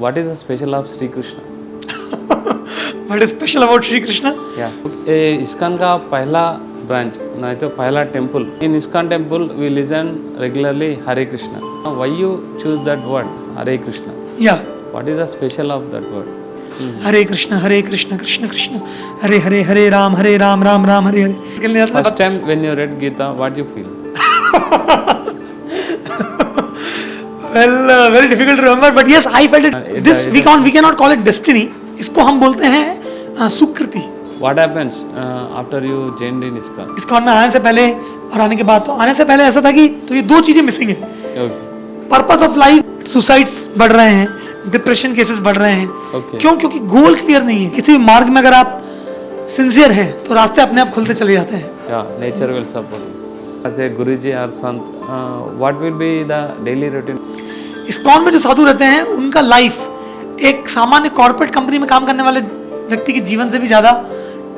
what is the special of Sri Krishna? What is special about Shri Krishna? Yeah. ISKCON का पहला branch नहीं तो पहला temple. In ISKCON temple we listen regularly Hare Krishna. Why you choose that word Hare Krishna? Yeah. What is the special of that word? Hare Krishna, Krishna Krishna, Hare Hare, Hare Ram, Ram Ram, Hare Hare. First time when you read Gita, what you feel? Well, very difficult to remember, but yes, I felt it. This we cannot call it destiny. इसको हम बोलते हैं सुकृति. What happens after you joined in ISKCON? ISKCON में आने से पहले और आने के बाद, तो आने से पहले ऐसा था कि तो ये दो चीजें मिसिंग है. पर्पस ऑफ लाइफ, सुसाइड्स बढ़ रहे हैं, डिप्रेशन केसेस बढ़ रहे हैं. क्यों? क्योंकि गोल क्लियर नहीं है. किसी भी मार्ग में अगर आप सिंसियर हैं तो रास्ते अपने आप खुलते चले जाते हैं. Nature will support. As a Guruji or Sant, what will be the daily routine? ISKCON में जो साधु रहते हैं उनका लाइफ एक सामान्य कॉर्पोरेट कंपनी में काम करने वाले व्यक्ति के जीवन से भी ज्यादा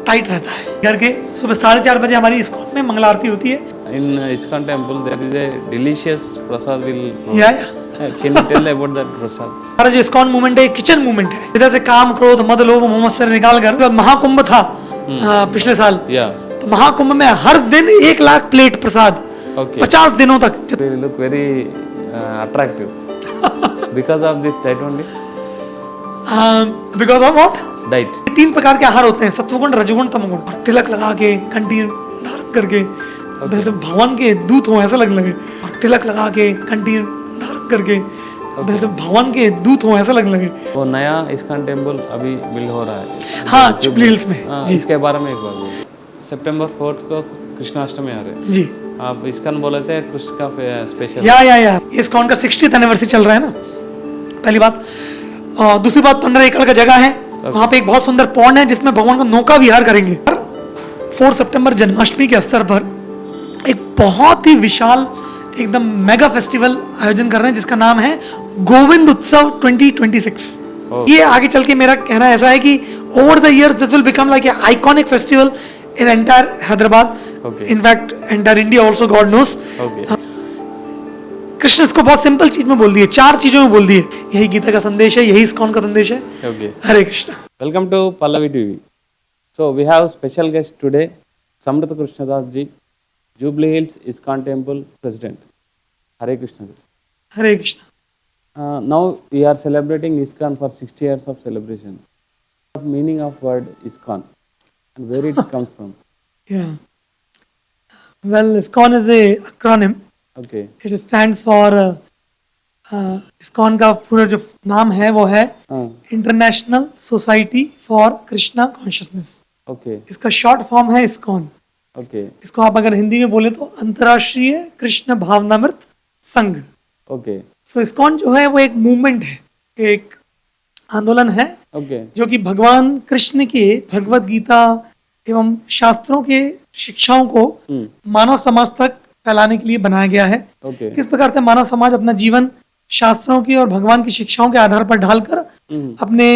टाइट रहता है. घर के सुबह 4:30 बजे हमारी ISKCON में मंगला आरती होती है. In ISKCON temple there is a delicious prasad will. Yeah. Can you tell about that prasad? हमारा जो ISKCON मूवमेंट है किचन मूवमेंट है. इधर से काम, क्रोध, मद, लोभ, मोह से निकाल कर जब महाकुंभ था पिछले साल, तो महाकुंभ में हर दिन 1 लाख प्लेट प्रसाद 50 दिनों तक. You look very attractive. Because of this diet only? Because of what? Diet. 3 प्रकार के आहार होते हैं, सत्वगुण, रजोगुण, तमोगुण. और तिलक लगा के, कंठी धारण करके, जैसे भगवान के दूत हो ऐसा लगने लगे. और तिलक लगा के, कंठी धारण करके, जैसे भगवान के दूत हो ऐसा लगने लगे. वो नया ISKCON टेम्पल अभी बिल्ड हो रहा है. हाँ, जुबली हिल्स में. जी. इसके बारे में एक बार बोलिए. सितंबर 4 को कृष्णाष्टमी आ रहे हैं. जी. आप ISKCON बोले थे कृष्ण का स्पेशल. या ISKCON का 60th एनिवर्सरी चल रहा है ना, पहली बात. और दूसरी बात, 15 एकड़ का जगह है. वहाँ पे एक बहुत सुंदर पॉन्ड है जिसमें भगवान का नौका विहार करेंगे. 4 सितंबर जन्माष्टमी के अवसर पर एक बहुत ही विशाल एकदम मेगा फेस्टिवल आयोजन कर रहे हैं जिसका नाम है गोविंद उत्सव 2026. ये आगे चल के मेरा कहना ऐसा है कि over the year this will become like a iconic festival in entire Hyderabad. In fact entire India also, God knows. Krishna इसको बहुत सिंपल चीज में बोल दिए, 4 चीजों में बोल दिए. यही गीता का संदेश है, यही ISKCON का संदेश है. Hare Krishna. Welcome to Pallavi TV. So we have special guest today, Samrit Krishnadas ji, Jubilee Hills ISKCON temple president. Hare Krishna. Hare Krishna. Now we are celebrating ISKCON for 60 years of celebrations. What meaning of word ISKCON and where it comes from? Yeah. Well, ISKCON is a acronym. Okay. It stands for ISKCON का पूरा जो नाम है वो है international society for Krishna consciousness. Okay. इसका short form है ISKCON. Okay. इसको आप अगर हिंदी में बोले तो अंतर्राष्ट्रीय कृष्ण भावनामृत संघ. Okay. सो ISKCON जो है वो एक मूवमेंट है, एक आंदोलन है. Okay. जो कि भगवान कृष्ण के भगवत गीता एवं शास्त्रों के शिक्षाओं को मानव समाज तक फैलाने के लिए बनाया गया है. किस प्रकार से मानव समाज अपना जीवन शास्त्रों की और भगवान की शिक्षाओं के आधार पर ढालकर अपने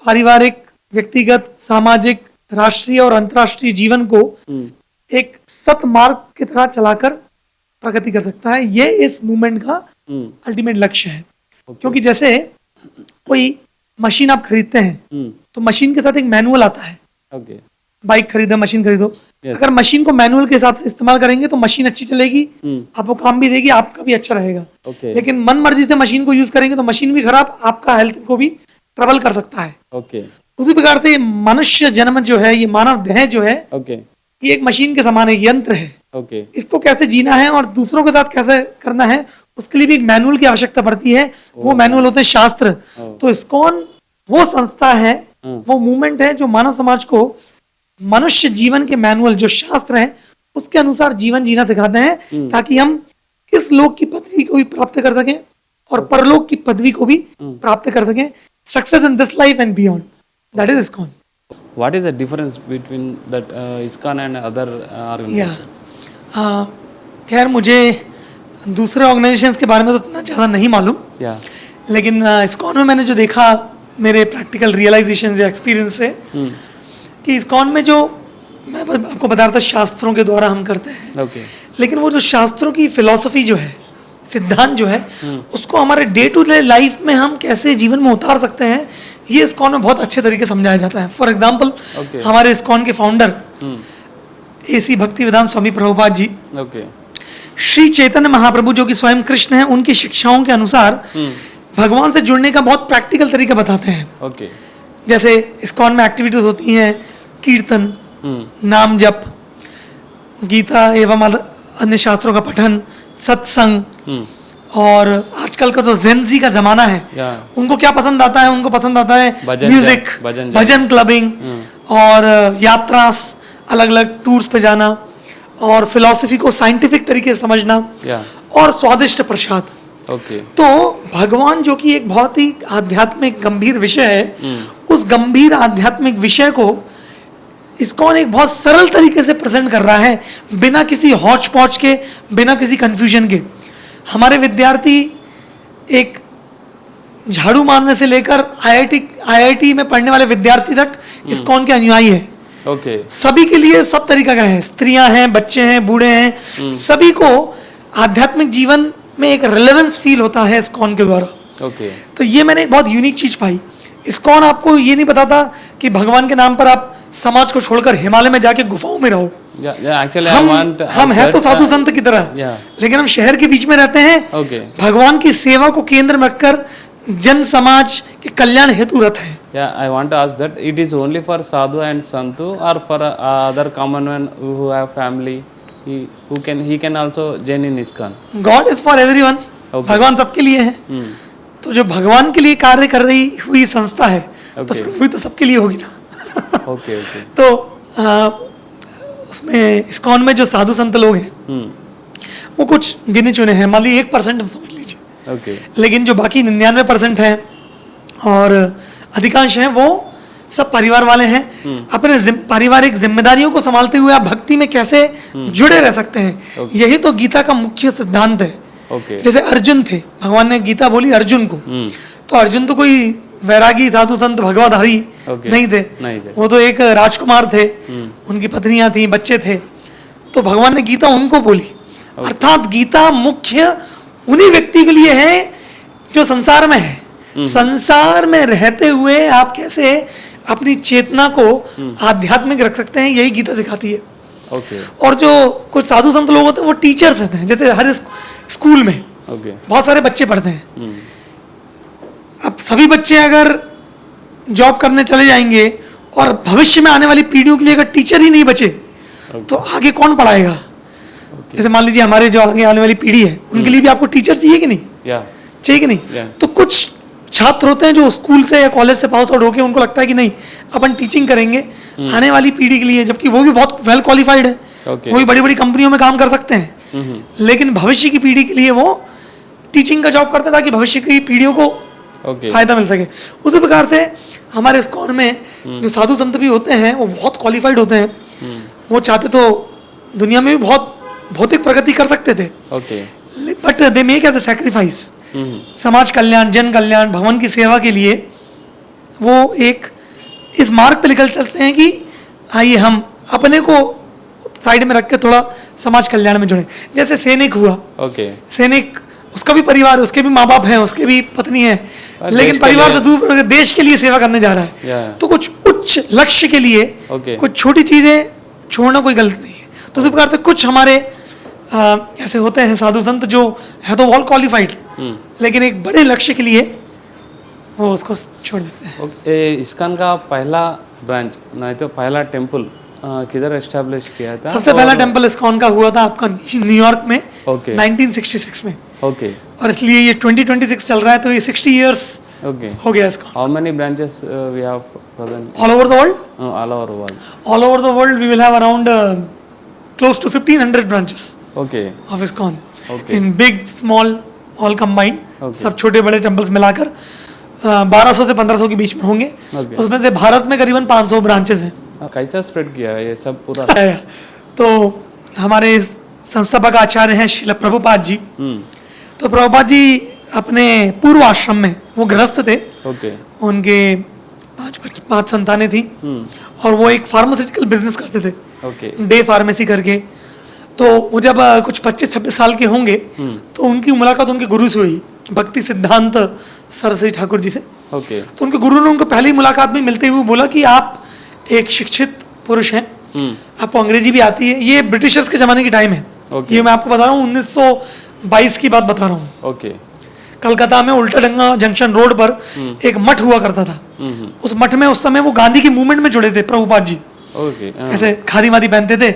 पारिवारिक, व्यक्तिगत, सामाजिक, राष्ट्रीय और अंतर्राष्ट्रीय जीवन को एक सतमार्ग की तरह चलाकर प्रगति कर सकता है. ये इस मूवमेंट का अल्टीमेट लक्ष्य है. क्योंकि जैसे कोई मशीन आप खरीदते हैं तो मशीन के साथ एक मैनुअल आता है. बाइक खरीदो, मशीन खरीदो. अगर मशीन को मैनुअल के साथ इस्तेमाल करेंगे तो मशीन अच्छी चलेगी, आपको काम भी देगी, आपका भी अच्छा रहेगा. लेकिन मन मर्जी से मशीन को यूज करेंगे तो मशीन भी खराब, आपका हेल्थ को भी ट्रबल कर सकता है. उसी प्रकार से मनुष्य जन्म जो है, ये मानव देह जो है, ये एक मशीन के समान एक यंत्र है. इसको कैसे जीना है और दूसरों के साथ कैसे करना है, उसके लिए भी एक मैनुअल की आवश्यकता पड़ती है. वो मैनुअल होते हैं शास्त्र. तो ISKCON वो संस्था है, वो मूवमेंट है जो मानव समाज को मनुष्य जीवन के मैनुअल जो शास्त्र हैं उसके अनुसार जीवन जीना सिखाते हैं, ताकि हम इस लोक की पदवी को भी प्राप्त कर सकें और परलोक की पदवी को भी प्राप्त कर सकें. Success in this life and beyond, that is ISKCON. What is the difference between that ISKCON and other organizations? खैर मुझे दूसरे ऑर्गेनाइजेशंस के बारे में तो इतना ज़्यादा नहीं मालूम. लेकिन ISKCON में मैंने जो देखा, मेरे प्रैक्टिकल रियलाइजेशन या एक्सपीरियंस से, कि ISKCON में जो मैं आपको बता रहा था शास्त्रों के द्वारा हम करते हैं. लेकिन वो जो शास्त्रों की फिलॉसफी जो है, सिद्धांत जो है उसको हमारे डे टू डे लाइफ में हम कैसे जीवन में उतार सकते हैं, ये इस्कॉन में बहुत अच्छे तरीके से समझाया जाता है। फॉर एग्जाम्पल हमारे इस्कॉन के फाउंडर AC भक्तिवेदांत स्वामी प्रभुपाद जी, श्री चैतन्य महाप्रभु जो कि स्वयं कृष्ण हैं, उनकी शिक्षाओं के अनुसार भगवान से जुड़ने का बहुत प्रैक्टिकल तरीका बताते हैं। जैसे इस्कॉन में एक्टिविटीज होती हैं, कीर्तन, नाम जप, गीता एवं अन्य शास्त्रों का पठन, सत्संग, और आजकल का जो जेनजी का जमाना है, उनको क्या पसंद आता है? उनको पसंद आता है म्यूजिक, भजन क्लबिंग, और यात्रा, अलग अलग टूर्स पे जाना, और फिलॉसफी को साइंटिफिक तरीके से समझना, और स्वादिष्ट प्रसाद। तो भगवान जो कि एक बहुत ही आध्यात्मिक गंभीर विषय है, उस गंभीर आध्यात्मिक विषय को इस्कॉन एक बहुत सरल तरीके से प्रेजेंट कर रहा है, बिना किसी हौच पौच के, बिना किसी कंफ्यूजन के। हमारे विद्यार्थी एक झाड़ू मारने से लेकर IIT में पढ़ने वाले विद्यार्थी तक इस्कॉन के अनुयायी है। सभी के लिए सब तरीका का है, स्त्रियां हैं, बच्चे हैं, बूढ़े हैं, सभी को आध्यात्मिक जीवन में एक रेलेवेंस फील होता है इस्कॉन के द्वारा। तो ये मैंने एक बहुत यूनिक चीज पाई। इस्कॉन आपको ये नहीं बताता कि भगवान के नाम पर आप समाज को छोड़कर हिमालय में जाके गुफाओं में रहो। हम हैं तो साधु संत की तरह, लेकिन हम शहर के बीच में रहते हैं, भगवान की सेवा को केंद्र में रखकर जन समाज के कल्याण हेतु रत है। I want to ask that it is only for sadhu and santu, or for other common man who have family, he can also join in ISKCON? God is for everyone. भगवान सबके लिए है। तो जो भगवान के लिए कार्य कर रही हुई संस्था है, तो फिर वही तो सबके लिए होगी ना। तो उसमें इस्कॉन में जो साधु संत लोग हैं, वो कुछ गिने चुने हैं, मान लीजिए 1% समझ लीजिए, लेकिन जो बाकी 99% हैं और अधिकांश हैं, वो सब परिवार वाले हैं। अपने पारिवारिक जिम्मेदारियों को संभालते हुए आप भक्ति में कैसे जुड़े रह सकते हैं, यही तो गीता का मुख्य सिद्धांत है। जैसे अर्जुन थे, भगवान ने गीता बोली अर्जुन को, तो अर्जुन तो कोई वैरागी साधु संत भगवाधारी नहीं थे, वो तो एक राजकुमार थे, उनकी पत्नियां थी, बच्चे थे, तो भगवान ने गीता उनको बोली। अर्थात गीता मुख्य उन्हीं व्यक्ति के लिए है जो संसार में है। संसार में रहते हुए आप कैसे अपनी चेतना को आध्यात्मिक रख सकते हैं, यही गीता सिखाती है। और जो कुछ साधु संत लोग होते हैं, वो टीचर्स होते हैं। जैसे हर स्कूल में बहुत सारे बच्चे पढ़ते हैं। अब सभी बच्चे अगर जॉब करने चले जाएंगे और भविष्य में आने वाली पीढ़ियों के लिए अगर टीचर ही नहीं बचे, तो आगे कौन पढ़ाएगा? जैसे मान लीजिए हमारे जो आगे आने वाली पीढ़ी है, उनके लिए भी आपको टीचर चाहिए कि नहीं? चाहिए कि नहीं? तो कुछ छात्र होते हैं जो स्कूल से या कॉलेज से पास आउट होके उनको लगता है कि नहीं, अपन टीचिंग करेंगे आने वाली पीढ़ी के लिए, जबकि वो भी बहुत वेल क्वालिफाइड है, वो भी बड़ी बड़ी कंपनियों में काम कर सकते हैं, लेकिन भविष्य की पीढ़ी के लिए वो टीचिंग का जॉब करते हैं ताकि भविष्य की पीढ़ियों को फायदा मिल सके। उसी प्रकार से हमारे इस्कॉन में जो साधु संत भी होते हैं, वो बहुत क्वालिफाइड होते हैं। वो चाहते तो दुनिया में भी बहुत भौतिक प्रगति कर सकते थे, but they make as a sacrifice. समाज कल्याण, जन कल्याण, भगवान की सेवा के लिए वो एक इस मार्ग पे निकल चलते हैं कि आइए हम अपने को साइड में रख के थोड़ा समाज कल्याण में जुड़े। जैसे सैनिक हुआ, सैनिक उसका भी परिवार, उसके भी माँ बाप हैं, उसके भी पत्नी है, लेकिन परिवार से दूर देश के लिए सेवा करने जा रहा है। तो कुछ उच्च लक्ष्य के लिए कुछ छोटी चीजें छोड़ना कोई गलत नहीं है। तो इस प्रकार से कुछ हमारे ऐसे होते हैं साधु संत जो है तो वेल क्वालिफाइड, लेकिन एक बड़े लक्ष्य के लिए वो उसको छोड़ देते हैं। इस्कॉन का पहला ब्रांच, नहीं तो पहला टेम्पल किधर एस्टेब्लिश किया था? सबसे पहला टेम्पल इस्कॉन का हुआ था आपका न्यूयॉर्क में 1966 में। और इसलिए ये 2026 चल रहा है, तो ये 60 इयर्स हो गया इसका। How many branches we have present? All over the world? All over the world. All over the world we will have around close to 1500 branches of ISKCON. In big, small, all combined. सब छोटे बड़े temples मिलाकर 1200 से 1500 के बीच में होंगे। उसमें से भारत में करीबन 500 ब्रांचेस हैं। कैसा स्प्रेड किया है ये सब पूरा? तो हमारे संस्थापक आचार्य हैं श्रील प्रभुपाद जी। तो प्रभुपाद जी अपने पूर्व आश्रम में वो गृहस्थ थे, उनके 5 संतानें थी, और वो एक फार्मास्यूटिकल बिजनेस करते थे, डे फार्मेसी करके। तो वो जब कुछ 25-26 साल के होंगे तो उनकी मुलाकात उनके गुरु से हुई, भक्ति सिद्धांत सरस्वती ठाकुर जी से। ओके। तो उनके गुरु ने उनको पहली मुलाकात में मिलते हुए बोला कि आप एक शिक्षित पुरुष हैं, आपको अंग्रेजी भी आती है। ये ब्रिटिशर्स के जमाने की टाइम है। ये मैं आपको बता रहा हूँ 1922 की बात बता रहा हूँ। ओके। कलकत्ता में उल्टाडंगा जंक्शन रोड पर एक मठ हुआ करता था। उस मठ में उस समय वो गांधी की मूवमेंट में जुड़े थे प्रभुपाद जी। ओके। ऐसे खादी मादी पहनते थे।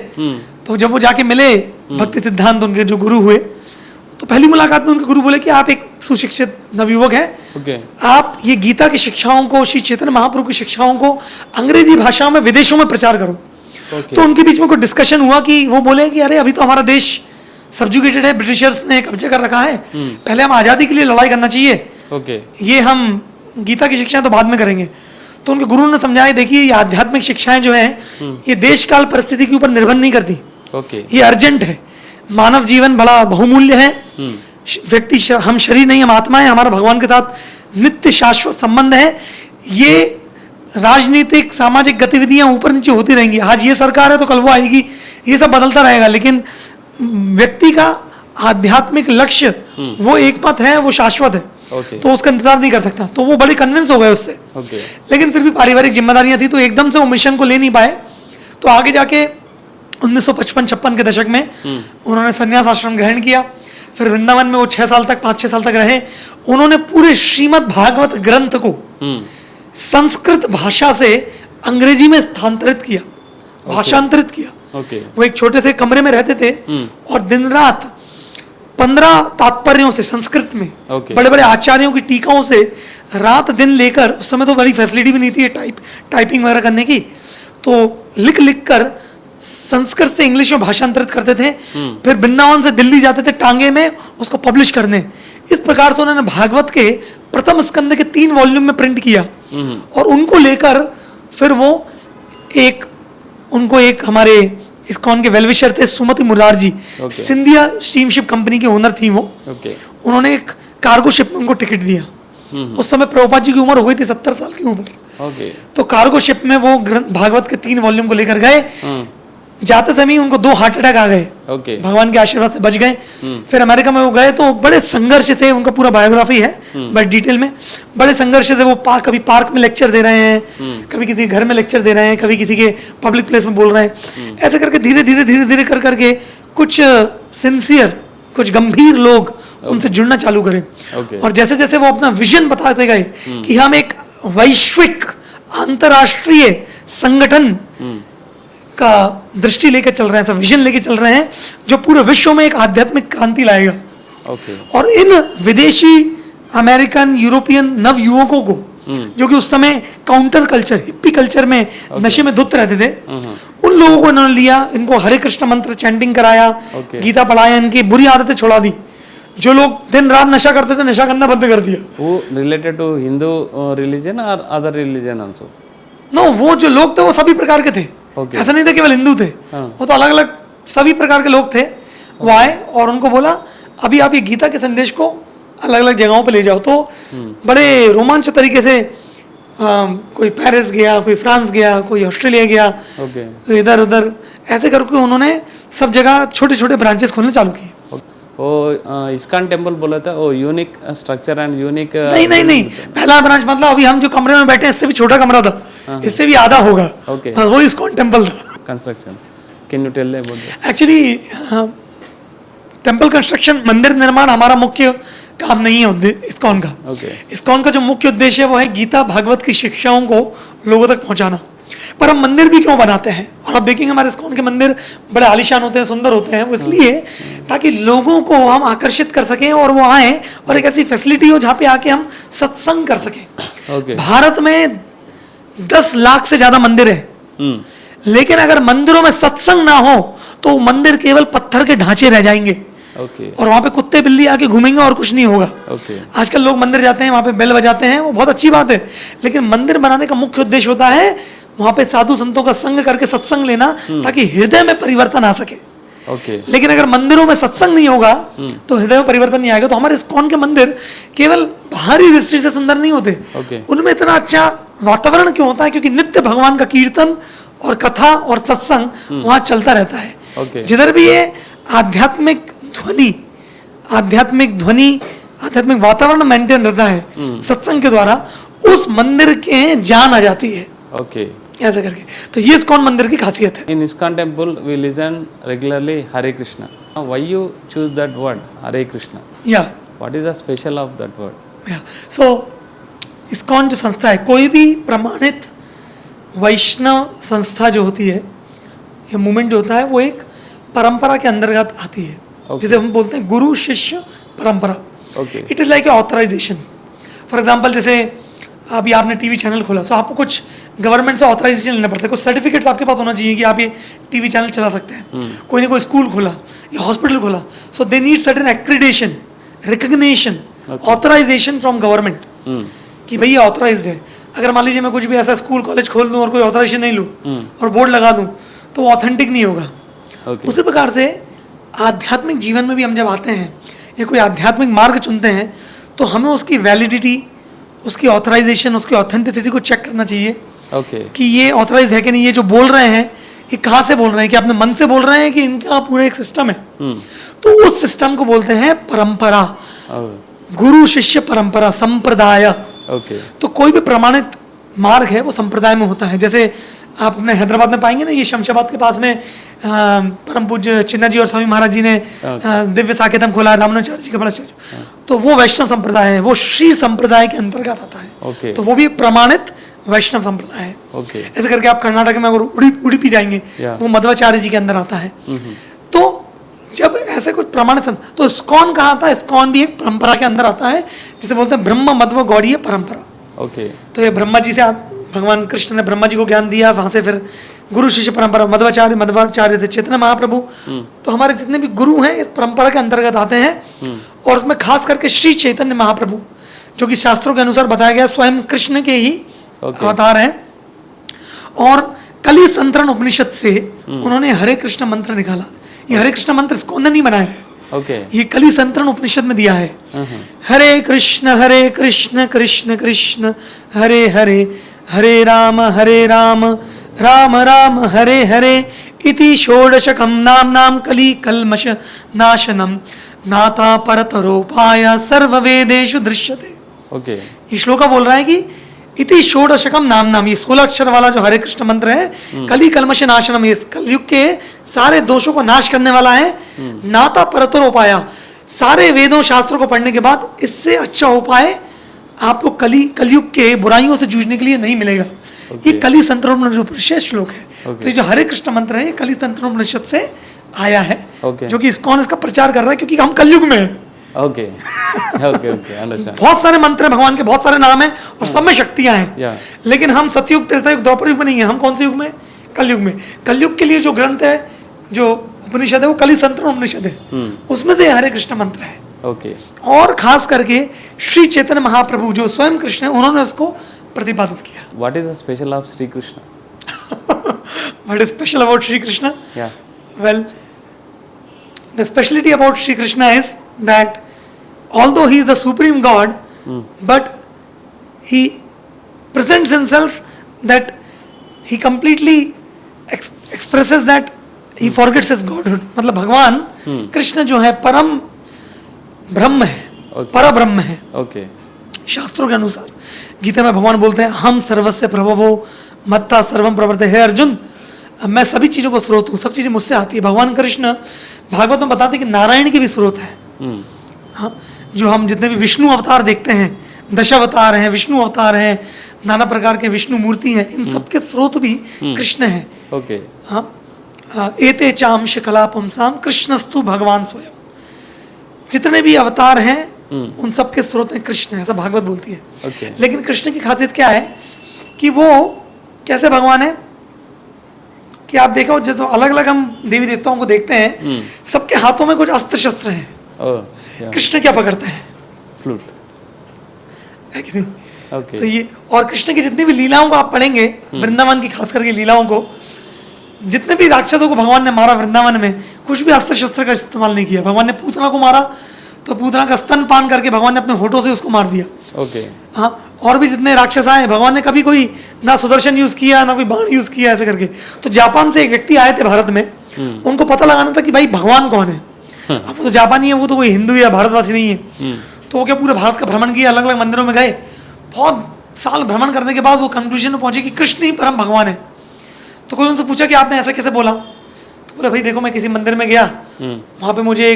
तो जब वो जाके मिले भक्ति सिद्धांत उनके जो गुरु हुए, तो पहली मुलाकात में उनके गुरु बोले कि आप एक सुशिक्षित नवयुवक हैं, ओके। आप ये गीता की शिक्षाओं को, श्री चैतन्य महाप्रभु की शिक्षाओं को अंग्रेजी भाषा में विदेशों में प्रचार करो। ओके। तो उनके बीच में कोई डिस्कशन हुआ कि वो बोले कि अरे अभी तो हमारा देश सब्जुगेटेड है, ब्रिटिशर्स ने कब्जे कर रखा है, पहले हम आज़ादी के लिए लड़ाई करना चाहिए। ओके। ये हम गीता की शिक्षाएं तो बाद में करेंगे। तो उनके गुरु ने समझाया, देखिए ये आध्यात्मिक शिक्षाएं जो हैं ये देश काल परिस्थिति के ऊपर निर्भर नहीं करती। ओके। ये अर्जेंट है। मानव जीवन बड़ा बहुमूल्य है। व्यक्ति हम शरीर नहीं, हम आत्मा है, हमारा भगवान के साथ नित्य शाश्वत संबंध है। ये राजनीतिक सामाजिक गतिविधियां ऊपर नीचे होती रहेंगी। आज ये सरकार है तो कल वो आएगी, ये सब बदलता रहेगा, लेकिन व्यक्ति का आध्यात्मिक लक्ष्य वो एक मत है, वो शाश्वत है। ओके। तो उसका इंतजार नहीं कर सकता। तो वो बड़े कन्विंस हो गए उससे। ओके। लेकिन फिर भी पारिवारिक जिम्मेदारियां थी तो एकदम से वो मिशन को ले नहीं पाए। तो आगे जाके 1955-56 के दशक में उन्होंने संन्यास आश्रम ग्रहण किया। फिर वृंदावन में वो 6 साल तक, 5-6 साल तक रहे। उन्होंने पूरे श्रीमद् भागवत ग्रंथ को संस्कृत भाषा से अंग्रेजी में स्थानांतरित किया, भाषांतरित किया। ओके। वो एक छोटे से कमरे में रहते थे और दिन रात 15 तात्पर्यों से संस्कृत में बड़े बड़े आचार्यों की टीकाओं से रात दिन लेकर, उस समय तो बड़ी फैसिलिटी भी नहीं थी टाइपिंग वगैरह करने की, तो लिख लिख कर संस्कृत से इंग्लिश में भाषांतरित करते थे। फिर वृंदावन से दिल्ली जाते थे टांगे में उसको पब्लिश करने। इस प्रकार से उन्होंने भागवत के प्रथम स्कंद के 3 वॉल्यूम में प्रिंट किया और उनको लेकर फिर वो उनको एक हमारे इस्कॉन के वेलविशर थे सुमति मुरारजी, सिंधिया स्टीमशिप कंपनी के ओनर थी वो। उन्होंने एक कार्गो शिप में उनको टिकट दिया। उस समय प्रभुपाद जी की उम्र हो गई थी 70 साल की उम्र। तो कार्गो शिप में वो भागवत के 3 वॉल्यूम को लेकर गए। जाते समय उनको 2 हार्ट अटैक आ गए। भगवान के आशीर्वाद से बच गए। फिर अमेरिका में वो गए तो बड़े संघर्ष से, उनका पूरा बायोग्राफी है बट डिटेल में, बड़े संघर्ष से वो कभी पार्क में लेक्चर दे रहे हैं, कभी किसी घर में लेक्चर दे रहे हैं, कभी किसी के पब्लिक प्लेस में बोल रहे हैं। ऐसे करके धीरे धीरे कर करके कुछ सिंसियर, कुछ गंभीर लोग उनसे जुड़ना चालू करें। और जैसे जैसे वो अपना विजन बताते गए कि हम एक वैश्विक अंतरराष्ट्रीय संगठन का दृष्टि लेकर चल रहे हैं, विजन लेके चल रहे हैं जो पूरे विश्व में एक आध्यात्मिक क्रांति लाएगा। और इन विदेशी अमेरिकन यूरोपियन नव युवकों को जो कि उस समय काउंटर कल्चर, हिप्पी कल्चर में नशे में धुत रहते थे, उन लोगों को इन्होंने लिया, इनको हरे कृष्ण मंत्र चैंटिंग कराया, गीता पढ़ाया, इनकी बुरी आदतें छुड़ा दी। जो लोग दिन रात नशा करते थे, नशा करना बंद कर दिया। वो रिलेटेड टू हिंदू रिलीजन और अदर रिलीजन आल्सो? नो, वो जो लोग थे वो सभी प्रकार के थे। ऐसा नहीं था केवल हिंदू थे, वो तो अलग अलग सभी प्रकार के लोग थे। वो आए और उनको बोला अभी आप ये गीता के संदेश को अलग अलग जगहों पे ले जाओ। तो बड़े रोमांच तरीके से कोई पेरिस गया, कोई फ्रांस गया, कोई ऑस्ट्रेलिया गया, कोई इधर उधर, ऐसे करके उन्होंने सब जगह छोटे छोटे ब्रांचेस खोलने चालू किए। वो इस्कॉन टेम्पल बोला था, वो यूनिक स्ट्रक्चर एंड यूनिक नहीं, पहला ब्रांच मतलब अभी हम जो कमरे में बैठे हैं इससे भी छोटा कमरा था, इससे भी आधा होगा, वो इस्कॉन टेम्पल था। Construction, can you tell about that? Actually temple construction, मंदिर निर्माण हमारा मुख्य काम नहीं है इस्कॉन का। इस्कॉन का जो मुख्य उद्देश्य है वो है गीता भागवत की शिक्षाओं को लोगों तक पहुंचाना। पर हम मंदिर भी क्यों बनाते हैं, और आप देखेंगे हमारे इस्कॉन के मंदिर बड़े आलीशान होते हैं, सुंदर होते हैं, वो इसलिए ताकि लोगों को हम आकर्षित कर सकें और वो आए और एक ऐसी फैसिलिटी हो जहाँ पे आके हम सत्संग कर सकें। भारत में 10 लाख से ज्यादा मंदिर है, लेकिन अगर मंदिरों में सत्संग ना हो तो मंदिर केवल पत्थर के ढांचे रह जाएंगे। और वहां पे कुत्ते बिल्ली आके घूमेंगे और कुछ नहीं होगा। आजकल लोग मंदिर जाते हैं, वहां पे बेल बजाते हैं, वो बहुत अच्छी बात है, लेकिन मंदिर बनाने का मुख्य उद्देश्य होता है वहां पे साधु संतों का संग करके सत्संग लेना, ताकि हृदय में परिवर्तन आ सके। लेकिन अगर मंदिरों में सत्संग नहीं होगा तो हृदय में परिवर्तन नहीं आएगा। तो हमारे इस्कॉन के मंदिर केवल बाहरी दृष्टि से सुंदर नहीं होते, उनमें इतना अच्छा वातावरण क्यों होता है, क्योंकि नित्य भगवान का कीर्तन और कथा और सत्संग वहां चलता रहता है। जिधर भी ये आध्यात्मिक ध्वनि, आध्यात्मिक ध्वनि, आध्यात्मिक वातावरण मेंटेन रहता है सत्संग के द्वारा, उस मंदिर के जान आ जाती है, Okay. ऐसे करके। तो ये इस्कॉन मंदिर की खासियत है। In ISKCON temple, we listen regularly Hare Krishna. Why you choose that word, Hare Krishna? या What is the special of that word? So ISKCON जो संस्था है, कोई भी प्रमाणित वैष्णव संस्था जो होती है, ये मूवमेंट जो होता है, वो एक परंपरा के अंतर्गत आती है। Okay. जिसे हम बोलते हैं गुरु शिष्य परंपरा। Okay. It is like a authorisation. For example, जैसे अभी आपने टीवी चैनल खोला, तो आपको कुछ गवर्नमेंट से ऑथराइजेशन लेना पड़ता है, कुछ सर्टिफिकेट्स आपके पास होना चाहिए कि आप ये टीवी चैनल चला सकते हैं। कोई ना कोई स्कूल खोला या हॉस्पिटल खोला, so they need certain accreditation, recognition, authorization from government कि भाई ये ऑथराइज्ड है। अगर मान लीजिए मैं कुछ भी ऐसा स्कूल कॉलेज खोल दूं और कोई ऑथराइजेशन नहीं लूँ और बोर्ड लगा दूं, तो वो ऑथेंटिक नहीं होगा। Okay. उसी प्रकार से आध्यात्मिक जीवन में भी हम जब आते हैं या कोई आध्यात्मिक मार्ग चुनते हैं, तो हमें उसकी वैलिडिटी, उसकी ऑथराइजेशन, उसकी ऑथेंटिसिटी को चेक करना चाहिए Okay. कि ये ऑथराइज है कि नहीं, ये जो बोल रहे हैं ये कहाँ से बोल रहे हैं, कि अपने मन से बोल रहे हैं कि इनका पूरा एक सिस्टम है। तो उस सिस्टम को बोलते हैं परंपरा, Oh. गुरु शिष्य परंपरा, संप्रदाय। Okay. तो कोई भी प्रमाणित मार्ग है वो संप्रदाय में होता है। जैसे आप अपने हैदराबाद में पाएंगे ना, ये शमशाबाद के पास में परम पूज्य चिन्ना जी और स्वामी महाराज जी ने दिव्य साकेतम खोला है, रामानुजाचार्य जी का बड़ा स्टैचू। तो वो वैष्णव संप्रदाय है, वो श्री संप्रदाय के अंतर्गत आता है। Okay. तो वो भी प्रमाणित वैष्णव संप्रदाय है। Okay. ऐसे करके आप कर्नाटक में अगर उड़ीपी जाएंगे, Yeah. वो मध्वाचार्य जी के अंदर आता है। तो जब ऐसे कुछ प्रमाणित, तो इस्कॉन कहाँ आता है? इस्कॉन भी एक परंपरा के अंदर आता है, जिसे बोलते हैं ब्रह्म मध्व गौड़ीय परंपरा। Okay. तो ये ब्रह्मा जी से भगवान कृष्ण ने ब्रह्मा जी को ज्ञान दिया, वहां से फिर गुरु शिष्य परंपरा, मध्वाचार्य से चैतन्य महाप्रभु। तो हमारे जितने भी गुरु हैं इस परंपरा के अंतर्गत आते हैं। और उसमें खास करके श्री चैतन्य महाप्रभु, जो कि शास्त्रों के अनुसार बताया गया स्वयं कृष्ण के ही अवतार हैं। और कली संतरण उपनिषद से उन्होंने हरे कृष्ण मंत्र निकाला। ये हरे कृष्ण मंत्र इस्कॉन ने नहीं बनाया है, Okay. ये कली संतरण उपनिषद में दिया है। हरे कृष्ण कृष्ण कृष्ण हरे हरे, हरे राम राम राम हरे हरे, इति षोडशकं नाम कली कल्मष नाशनम नाता परतरोपाय सर्ववेदेषु दृश्यते। Okay. ये श्लोका बोल रहा है कि इति षोडशकम नाम, ये 16 अक्षर वाला जो हरे कृष्ण मंत्र है, कली कल्मष नाशनम, ये कलयुग के सारे दोषों को नाश करने वाला है। नाता परतर उपाय, सारे वेदों शास्त्रों को पढ़ने के बाद इससे अच्छा उपाय आपको कलयुग के बुराइयों से जूझने के लिए नहीं मिलेगा। ये कली संतरोपनिषद श्लोक है। तो ये जो हरे कृष्ण मंत्र है, ये कली संतरोपनिषद से आया है। जो कि इस्कॉन इसका प्रचार कर रहा है, क्योंकि हम कलयुग में हैं। Okay. Okay. Understand. बहुत सारे मंत्र हैं भगवान के, बहुत सारे नाम हैं और सब में शक्तियां हैं। Yeah. लेकिन हम सतयुग, त्रेतायुग, द्वापर युग में नहीं है। हम कौन से युग में? कलयुग में। कलयुग के लिए जो ग्रंथ है, जो उपनिषद है, वो कली संतरण उपनिषद है। उसमें से हरे कृष्ण मंत्र है। Okay. और खास करके श्री चैतन्य महाप्रभु जो स्वयं कृष्ण है, उन्होंने उसको प्रतिपादित किया। What is the special of Sri Krishna? What is special about Sri Krishna? Yeah. Well, the speciality about Sri Krishna is that although he is the supreme God, but he presents himself that he completely expresses that he forgets his godhood. मतलब भगवान कृष्ण जो है परम ब्रह्म है, पर ब्रह्म है। Okay. शास्त्रों के अनुसार गीता में भगवान बोलते हैं, हम सर्वस्य प्रभवो मत्ता सर्वम प्रवर्ते। है अर्जुन, मैं सभी चीजों को स्रोत हूँ, सब चीजें मुझसे आती है। भगवान कृष्ण भागवत में बताते हैं कि नारायण के भी स्रोत है। हाँ, जो हम जितने भी विष्णु अवतार देखते हैं, दशावतार हैं, विष्णु अवतार हैं, नाना प्रकार के विष्णु मूर्ति हैं, इन सबके स्रोत भी कृष्ण हैं। Okay. हाँ, एते चांश कला पुंसाम कृष्णस्तु भगवान स्वयं। जितने भी अवतार हैं उन सबके स्रोत हैं कृष्ण, ऐसा भागवत बोलती है। Okay. लेकिन कृष्ण की खासियत क्या है कि वो कैसे भगवान है कि आप देखो, जैसे अलग अलग हम देवी देवताओं को देखते हैं, सबके हाथों में कुछ अस्त्र शस्त्र हैं। Oh. Yeah. कृष्ण क्या पकड़ते हैं? Flute. है कि नहीं? Okay. तो ये, और कृष्ण की जितनी भी लीलाओं को आप पढ़ेंगे, वृंदावन की खास करके लीलाओं को, जितने भी राक्षसों को भगवान ने मारा वृंदावन में, कुछ भी अस्त्र शस्त्र का इस्तेमाल नहीं किया। भगवान ने पूतना को मारा तो पूतना का स्तन पान करके भगवान ने अपने होठों से उसको मार दिया। Okay. हाँ, और भी जितने राक्षस आए, भगवान ने कभी कोई ना सुदर्शन यूज किया, ना कोई बाण यूज किया, ऐसे करके। तो जापान से एक व्यक्ति आए थे भारत में, उनको पता लगाना था कि भाई भगवान कौन है। अब वो तो जापानी है, वो तो कोई हिंदू या भारतवासी नहीं है। तो वो क्या पूरे भारत का भ्रमण किया, अलग अलग मंदिरों में गए, बहुत साल भ्रमण करने के बाद वो कंक्लूजन में पहुंचे कि कृष्ण ही परम भगवान है। तो कोई उनसे पूछा कि आपने ऐसा कैसे बोला? तो बोले भाई देखो, मैं किसी मंदिर में गया, वहां पे मुझे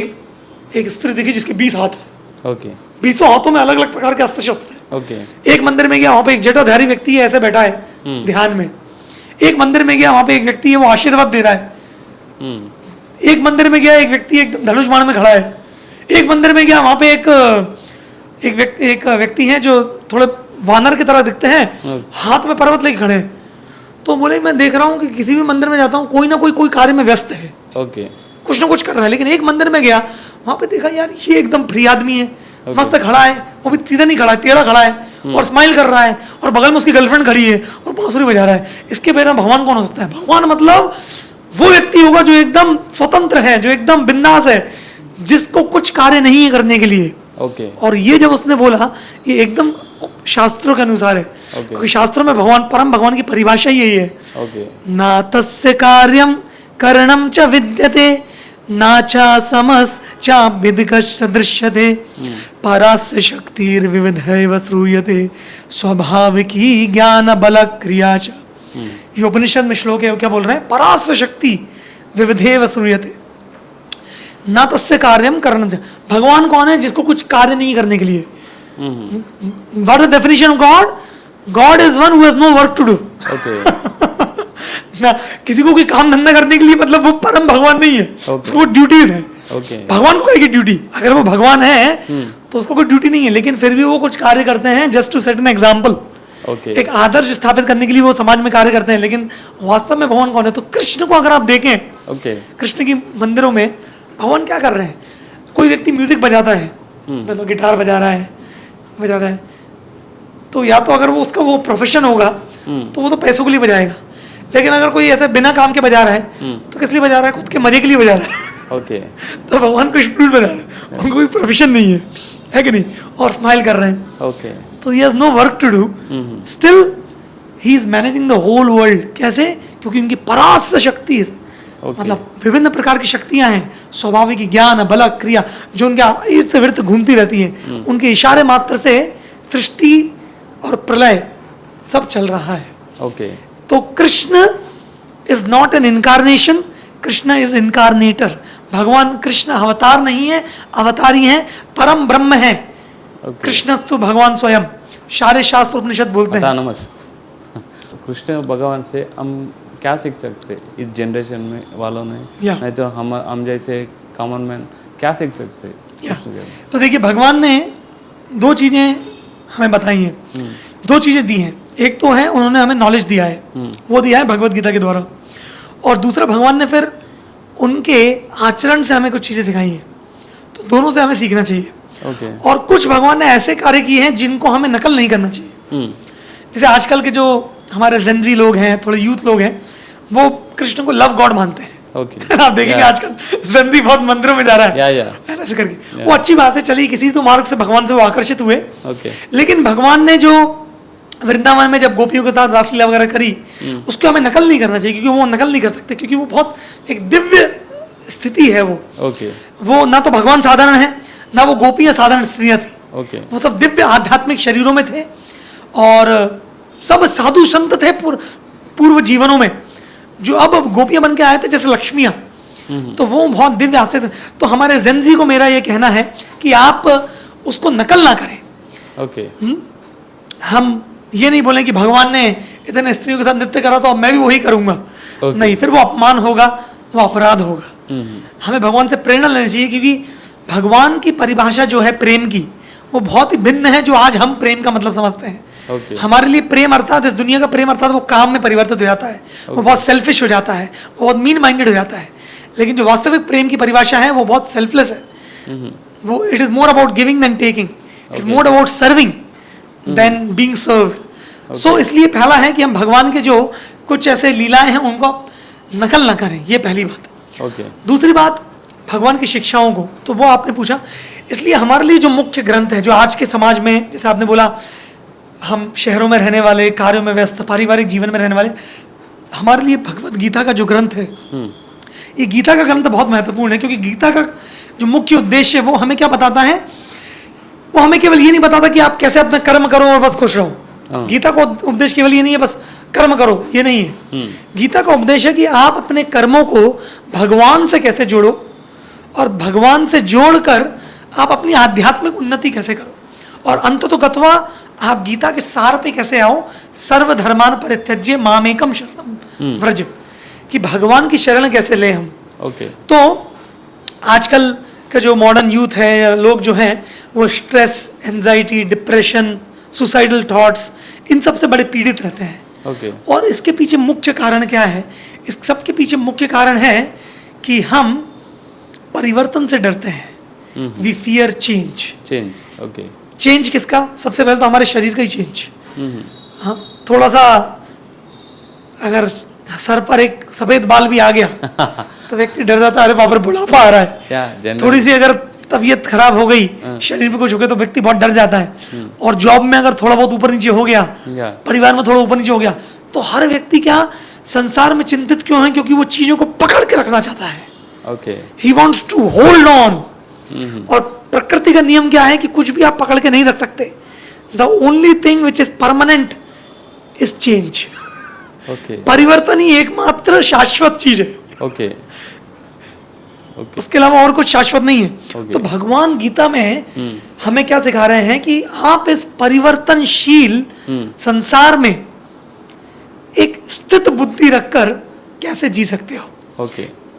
एक स्त्री दिखी जिसके 20 हाथ है। ओके 20 हाथों में अलग अलग प्रकार के अस्त्र शस्त्र है। ओके एक मंदिर में गया, वहां पे एक जटाधारी व्यक्ति है, ऐसे बैठा है ध्यान में। एक मंदिर में गया, वहां पे एक व्यक्ति है, वो आशीर्वाद दे रहा है। एक मंदिर में गया, एक व्यक्ति एक धनुष बाण में खड़ा है। एक मंदिर में गया, वहां पे एक व्यक्ति है जो थोड़े वानर की तरह दिखते हैं, हाथ में पर्वत लेके खड़े हैं। तो बोले मैं देख रहा हूँ कि किसी भी मंदिर में जाता हूँ, कोई ना कोई कार्य में व्यस्त है, ओके कुछ ना कुछ कर रहा है। लेकिन एक मंदिर में गया, वहां पे देखा यार ये एकदम फ्री आदमी है, मस्त खड़ा है, वो भी सीधा नहीं खड़ा है, टेढ़ा खड़ा है और स्माइल कर रहा है, और बगल में उसकी गर्लफ्रेंड खड़ी है और बांसुरी बजा रहा है। इसके बिना भगवान कौन हो सकता है? भगवान मतलब वो व्यक्ति होगा जो एकदम स्वतंत्र है, जो एकदम बिंदास है, जिसको कुछ कार्य नहीं है करने के लिए। ओके और ये जब उसने बोला, ये एकदम शास्त्रों के अनुसार है, क्योंकि शास्त्रों में भगवान, परम भगवान की परिभाषा यही है, ना तस्य कार्यम करणम च विद्यते, ना चा समस चा विदगश्च दृश्यते, परास्य शक्तिर् विविधैव श्रूयते, स्वाभाविकी ज्ञान बल क्रिया च। ये उपनिषद में श्लोक है, क्या बोल रहे हैं? परास्य शक्ति विविधैव श्रूयते, ना तस्य कार्यम करणम। भगवान कौन है? जिसको कुछ कार्य नहीं करने के लिए। What is the definition of God? God is one who has no work to do. ना किसी को कोई काम धंधा करने के लिए, मतलब वो परम भगवान नहीं है, उसको ड्यूटीज है। भगवान को क्या ड्यूटी? अगर वो भगवान है तो उसको कोई ड्यूटी नहीं है, लेकिन फिर भी वो कुछ कार्य करते हैं just to set an example. एक आदर्श स्थापित करने के लिए वो समाज में कार्य करते हैं। लेकिन वास्तव में भगवान कौन है? तो कृष्ण को अगर आप देखें, कृष्ण की मंदिरों में भगवान क्या कर रहे हैं? कोई व्यक्ति म्यूजिक बजाता है, मतलब गिटार बजा रहा है, तो या तो अगर वो उसका वो प्रोफेशन होगा तो वो तो पैसों के लिए बजाएगा। लेकिन अगर कोई ऐसे बिना काम के बजा रहा है तो किस लिए बजा रहा है? खुद के मजे के लिए बजा रहा है। तो भगवान कृष्ण क्यों बजा रहे हैं? उनको कोई प्रोफेशन नहीं है कि नहीं? और स्माइल कर रहे हैं। तो he has no work to do, still he is managing the whole world. कैसे? क्योंकि उनकी परास्य शक्ति, मतलब विभिन्न प्रकार की शक्तियां हैं, स्वाभाविक ज्ञान बल क्रिया, जो उनके इर्द गिर्द घूमती रहती हैं। उनके इशारे मात्र से सृष्टि और प्रलय सब चल रहा है। तो Krishna is not an incarnation, Krishna is incarnator. भगवान कृष्ण अवतार नहीं है, अवतारी हैं, परम ब्रह्म है। कृष्णस्तु भगवान स्वयं, सारे शास्त्र उपनिषद बोलते हैं। कृष्ण भगवान से हम क्या सीख सकते इस जनरेशन में वालों ने, नहीं तो हम जैसे कॉमन मैन क्या सीख सकते? तो देखिए, भगवान ने दो चीजें हमें बताई हैं, दो चीजें दी हैं। एक तो है उन्होंने हमें नॉलेज दिया है, वो दिया है भगवत गीता के द्वारा, और दूसरा भगवान ने फिर उनके आचरण से हमें कुछ चीजें सिखाई हैं। तो दोनों से हमें सीखना चाहिए। और कुछ भगवान ने ऐसे कार्य किए हैं जिनको हमें नकल नहीं करना चाहिए। जैसे आजकल के जो हमारे जेनजी लोग हैं, थोड़े यूथ लोग हैं, वो कृष्ण को लव गॉड मानते हैं। आप देखेंगे आजकल जेनजी बहुत मंदिरों में जा रहा है ऐसे करके। वो अच्छी बात है, चलिए किसी तो मार्ग से भगवान से वो आकर्षित हुए। लेकिन भगवान ने जो वृंदावन में जब गोपियों के साथ रासलीला वगैरह करी, उसको हमें नकल नहीं करना चाहिए, क्योंकि वो नकल नहीं कर सकते, क्योंकि वो बहुत एक दिव्य स्थिति है। वो ना तो भगवान साधारण है, ना वो गोपियां साधारण स्त्रियां थी। वो सब दिव्य आध्यात्मिक शरीरों में थे, और सब साधु संत थे पूर्व जीवनों में, जो अब गोपियां बन के आए थे जैसे लक्ष्मियां। तो वो बहुत दिव्य आस्ते थे। तो हमारे जेनजी को मेरा ये कहना है कि आप उसको नकल ना करें। हम ये नहीं बोलें कि भगवान ने इतने स्त्रियों के साथ नृत्य करा तो अब मैं भी वही करूंगा। नहीं, फिर वो अपमान होगा, वो अपराध होगा। हमें भगवान से प्रेरणा लेनी चाहिए, क्योंकि भगवान की परिभाषा जो है प्रेम की, वो बहुत ही भिन्न है जो आज हम प्रेम का मतलब समझते हैं। हमारे लिए प्रेम अर्थात, इस दुनिया का प्रेम अर्थात वो काम में परिवर्तित हो जाता है, वो बहुत सेल्फिश हो जाता है, वो बहुत मीन माइंडेड हो जाता है। लेकिन जो वास्तविक प्रेम की परिभाषा है वो बहुत सेल्फलेस है। वो it is more about giving than taking, it is more about serving than being served. So इसलिए पहला है कि हम भगवान के जो कुछ ऐसे लीलाएं हैं उनको नकल ना करें, ये पहली बात। दूसरी बात, भगवान की शिक्षाओं को, तो वो आपने पूछा, इसलिए हमारे लिए जो मुख्य ग्रंथ है, जो आज के समाज में, जैसे आपने बोला हम शहरों में रहने वाले, कार्यों में व्यस्त, पारिवारिक जीवन में रहने वाले, हमारे लिए भगवत गीता का जो ग्रंथ है, ये गीता का ग्रंथ बहुत महत्वपूर्ण है, क्योंकि गीता का जो मुख्य उद्देश्य है वो हमें क्या बताता है, वो हमें केवल ये नहीं बताता कि आप कैसे अपना कर्म करो और बस खुश रहो। गीता का उपदेश केवल ये नहीं है बस कर्म करो, ये नहीं है। गीता का उपदेश है कि आप अपने कर्मों को भगवान से कैसे जोड़ो, और भगवान से जोड़कर आप अपनी आध्यात्मिक उन्नति कैसे करो, और अंततोगत्वा आप गीता के सार पे कैसे आओ, सर्वधर्मान परित्यज्य मामेकम शरणम व्रज, कि भगवान की शरण कैसे लें हम। तो आजकल का जो मॉडर्न यूथ है या लोग जो हैं वो stress, anxiety, depression, suicidal thoughts, इन सब से बड़े पीड़ित रहते हैं। और इसके पीछे मुख्य कारण क्या है? इस सब के पीछे मुख्य कारण है कि हम परिवर्तन से डरते हैं। We fear change. चेंज किसका? सबसे पहले तो हमारे शरीर का ही चेंज। हाँ, थोड़ा सा अगर सर पर एक सफेद बाल भी आ गया तो व्यक्ति डर जाता है, अरे बाप रे बुढ़ापा आ रहा है। थोड़ी सी अगर तबीयत खराब हो गई, शरीर पे कुछ हो गया, तो व्यक्ति बहुत डर जाता है। और जॉब में अगर थोड़ा बहुत ऊपर नीचे हो गया, परिवार में थोड़ा ऊपर नीचे हो गया, तो हर व्यक्ति क्या संसार में चिंतित क्यों है? क्योंकि वो चीजों को पकड़ के रखना चाहता है। He wants to hold on। और प्रकृति का नियम क्या है कि कुछ भी आप पकड़ के नहीं रख सकते। The only thing which is permanent is change। परिवर्तन ही एकमात्र शाश्वत चीज है। उसके अलावा और कुछ शाश्वत नहीं है। तो भगवान गीता में हमें क्या सिखा रहे हैं कि आप इस परिवर्तनशील संसार में एक स्थित बुद्धि रखकर कैसे जी सकते हो।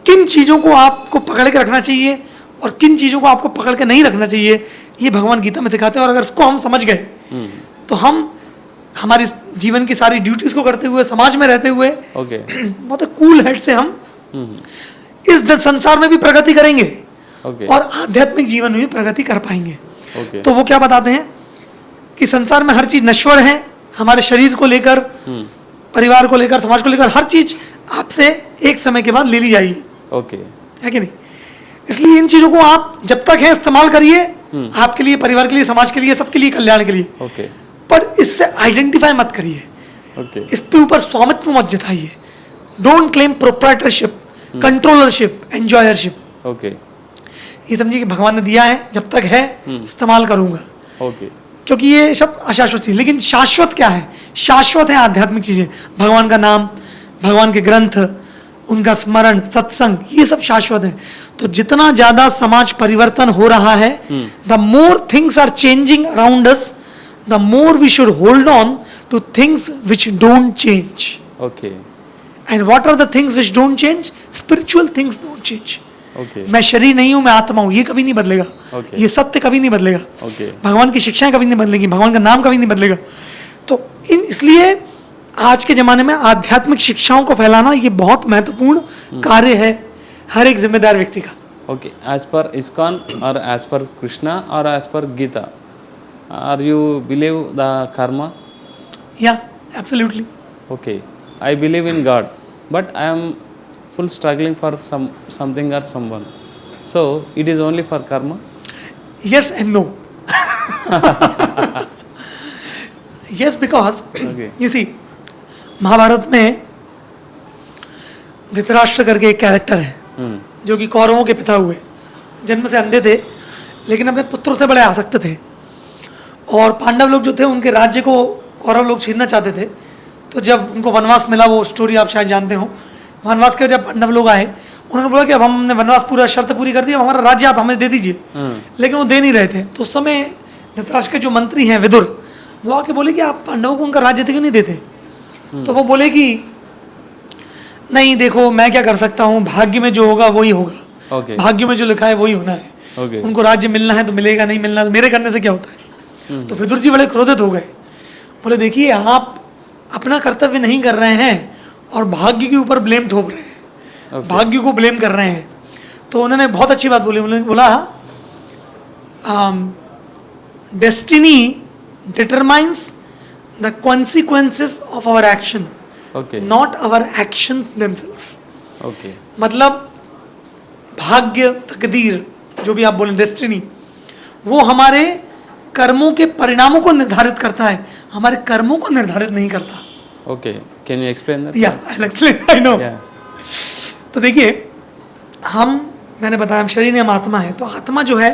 किन चीजों को आपको पकड़ के रखना चाहिए और किन चीजों को आपको पकड़ के नहीं रखना चाहिए, ये भगवान गीता में सिखाते हैं। और अगर इसको हम समझ गए तो हम हमारी जीवन की सारी ड्यूटीज को करते हुए, समाज में रहते हुए बहुत कूल हेड से हम इस संसार में भी प्रगति करेंगे और आध्यात्मिक जीवन में भी प्रगति कर पाएंगे। तो वो क्या बताते हैं कि संसार में हर चीज नश्वर है। हमारे शरीर को लेकर, परिवार को लेकर, समाज को लेकर, हर चीज आपसे एक समय के बाद ले ली जाएगी। है कि नहीं? इसलिए इन चीजों को आप जब तक है इस्तेमाल करिए, आपके लिए, परिवार के लिए, समाज के लिए, सबके लिए कल्याण के लिए। पर इससे आइडेंटिफाई मत करिए। इस पे ऊपर स्वामित्व मत जताइए। Don't claim proprietorship, controllership, enjoyership. ये समझिए कि भगवान ने दिया है, जब तक है इस्तेमाल करूंगा। क्योंकि ये सब अशाश्वत चीज, लेकिन शाश्वत क्या है? शाश्वत है आध्यात्मिक चीजें। भगवान का नाम, भगवान के ग्रंथ, उनका स्मरण, सत्संग, ये सब शाश्वत है। तो जितना ज्यादा समाज परिवर्तन हो रहा है, the more things are changing around us, the more we should hold on to things which don't change. And what are the things which don't change? Spiritual things don't change. मैं शरीर नहीं हूं, मैं आत्मा हूं, ये कभी नहीं बदलेगा। ये सत्य कभी नहीं बदलेगा। भगवान की शिक्षाएं कभी नहीं बदलेगी, भगवान का नाम कभी नहीं बदलेगा। तो इसलिए आज के जमाने में आध्यात्मिक शिक्षाओं को फैलाना ये बहुत महत्वपूर्ण कार्य है हर एक जिम्मेदार व्यक्ति का। As per ISKCON or as per Krishna or as per Gita, are you believe the karma? Yeah, absolutely. I believe in God, but I am full struggling for something or someone. So it is only for karma? Yes and no. Yes, because you see, Mahabharat में धृतराष्ट्र करके एक character है जो कि कौरवों के पिता हुए, जन्म से अंधे थे लेकिन अपने पुत्रों से बड़े आसक्त थे। और पांडव लोग जो थे उनके राज्य को कौरव लोग छीनना चाहते थे। तो जब उनको वनवास मिला, वो स्टोरी आप शायद जानते हो, वनवास के जब पांडव लोग आए, उन्होंने बोला कि अब हमने वनवास पूरा शर्त पूरी कर दी, हमारा राज्य आप हमें दे दीजिए। लेकिन वो दे नहीं रहे थे। तो उस समय धृतराष्ट्र के जो मंत्री हैं विदुर, वो आके बोले कि आप पांडवों को उनका राज्य क्यों नहीं देते? तो वो बोले कि नहीं, देखो मैं क्या कर सकता हूँ, भाग्य में जो होगा वही होगा। भाग्य में जो लिखा है वही होना है। उनको राज्य मिलना है तो मिलेगा, नहीं मिलना तो मेरे करने से क्या होता है। तो विदुर जी बड़े क्रोधित हो गए। बोले देखिए, आप अपना कर्तव्य नहीं कर रहे हैं और भाग्य के ऊपर ब्लेम ठोक रहे हैं, भाग्य को ब्लेम कर रहे हैं। तो उन्होंने बहुत अच्छी बात बोली। उन्होंने बोला destiny determines the consequences of our action, not our actions themselves. मतलब भाग्य, तकदीर, जो भी आप बोलें, डेस्टिनी, वो हमारे कर्मों के परिणामों को निर्धारित करता है, हमारे कर्मों को निर्धारित नहीं करता। Can you explain that? Yeah, I'll explain. I know. तो देखिए, मैंने बताया हम शरीर हम आत्मा है, तो आत्मा जो है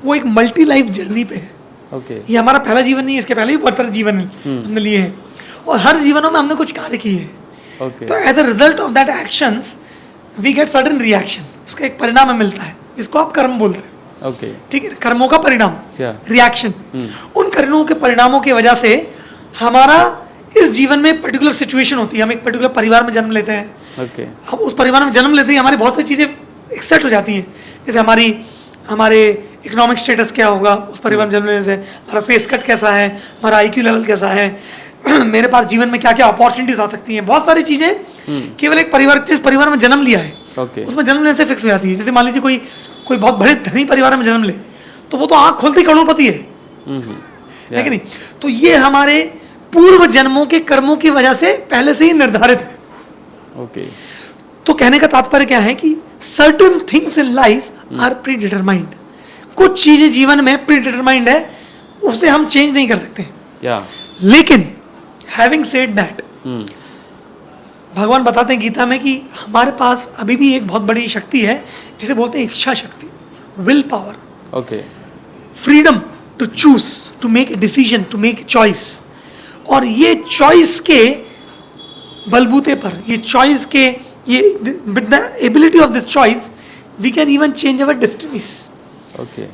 वो एक मल्टी लाइफ जर्नी पे है। ओके। ये हमारा पहला जीवन नहीं है, इसके पहले भी बहुत सारे जीवन हमने लिए हैं और हर जीवनों में हमने कुछ कार्य किए हैं। ओके। तो as a result of that actions we get certain reaction, उसका एक परिणाम हमें मिलता है जिसको आप कर्म बोलते हैं। ओके। ठीक है, कर्मों का परिणाम Yeah. रिएक्शन। उन कर्मों के परिणामों की वजह से हमारा इस जीवन में पर्टिकुलर सिचुएशन होती है। हम एक पर्टिकुलर परिवार में जन्म लेते हैं, ओके। अब उस परिवार में जन्म लेते ही हमारी बहुत सी चीज़ें एक्सेप्ट हो जाती हैं। जैसे हमारे इकोनॉमिक स्टेटस क्या होगा उस परिवार में जन्म लेने से, हमारा फेस कट कैसा है, हमारा आईक्यू लेवल कैसा है, मेरे पास जीवन में क्या क्या अपॉर्चुनिटीज आ सकती हैं, बहुत सारी चीज़ें केवल एक परिवार, जिस परिवार में जन्म लिया है ओके। उसमें जन्म लेने से फिक्स हो जाती है। जैसे मान लीजिए कोई बहुत बड़े धनी परिवार में जन्म ले तो वो तो आँख खोलते ही करोड़पति है है कि नहीं? तो ये हमारे पूर्व जन्मों के कर्मों की वजह से पहले से ही निर्धारित है। ओके। तो कहने का तात्पर्य क्या है कि certain things in life are predetermined. कुछ चीजें जीवन में प्री डिटरमाइंड है, उसे हम चेंज नहीं कर सकते। या। लेकिन हैविंग सेड दैट, भगवान बताते हैं गीता में कि हमारे पास अभी भी एक बहुत बड़ी शक्ति है जिसे बोलते हैं इच्छा शक्ति, will power, okay. Freedom to choose, to make a decision, to make a choice. और ये चॉइस के बलबूते पर, ये चॉइस के, ये with the ability of this choice we can even change our destinies, okay.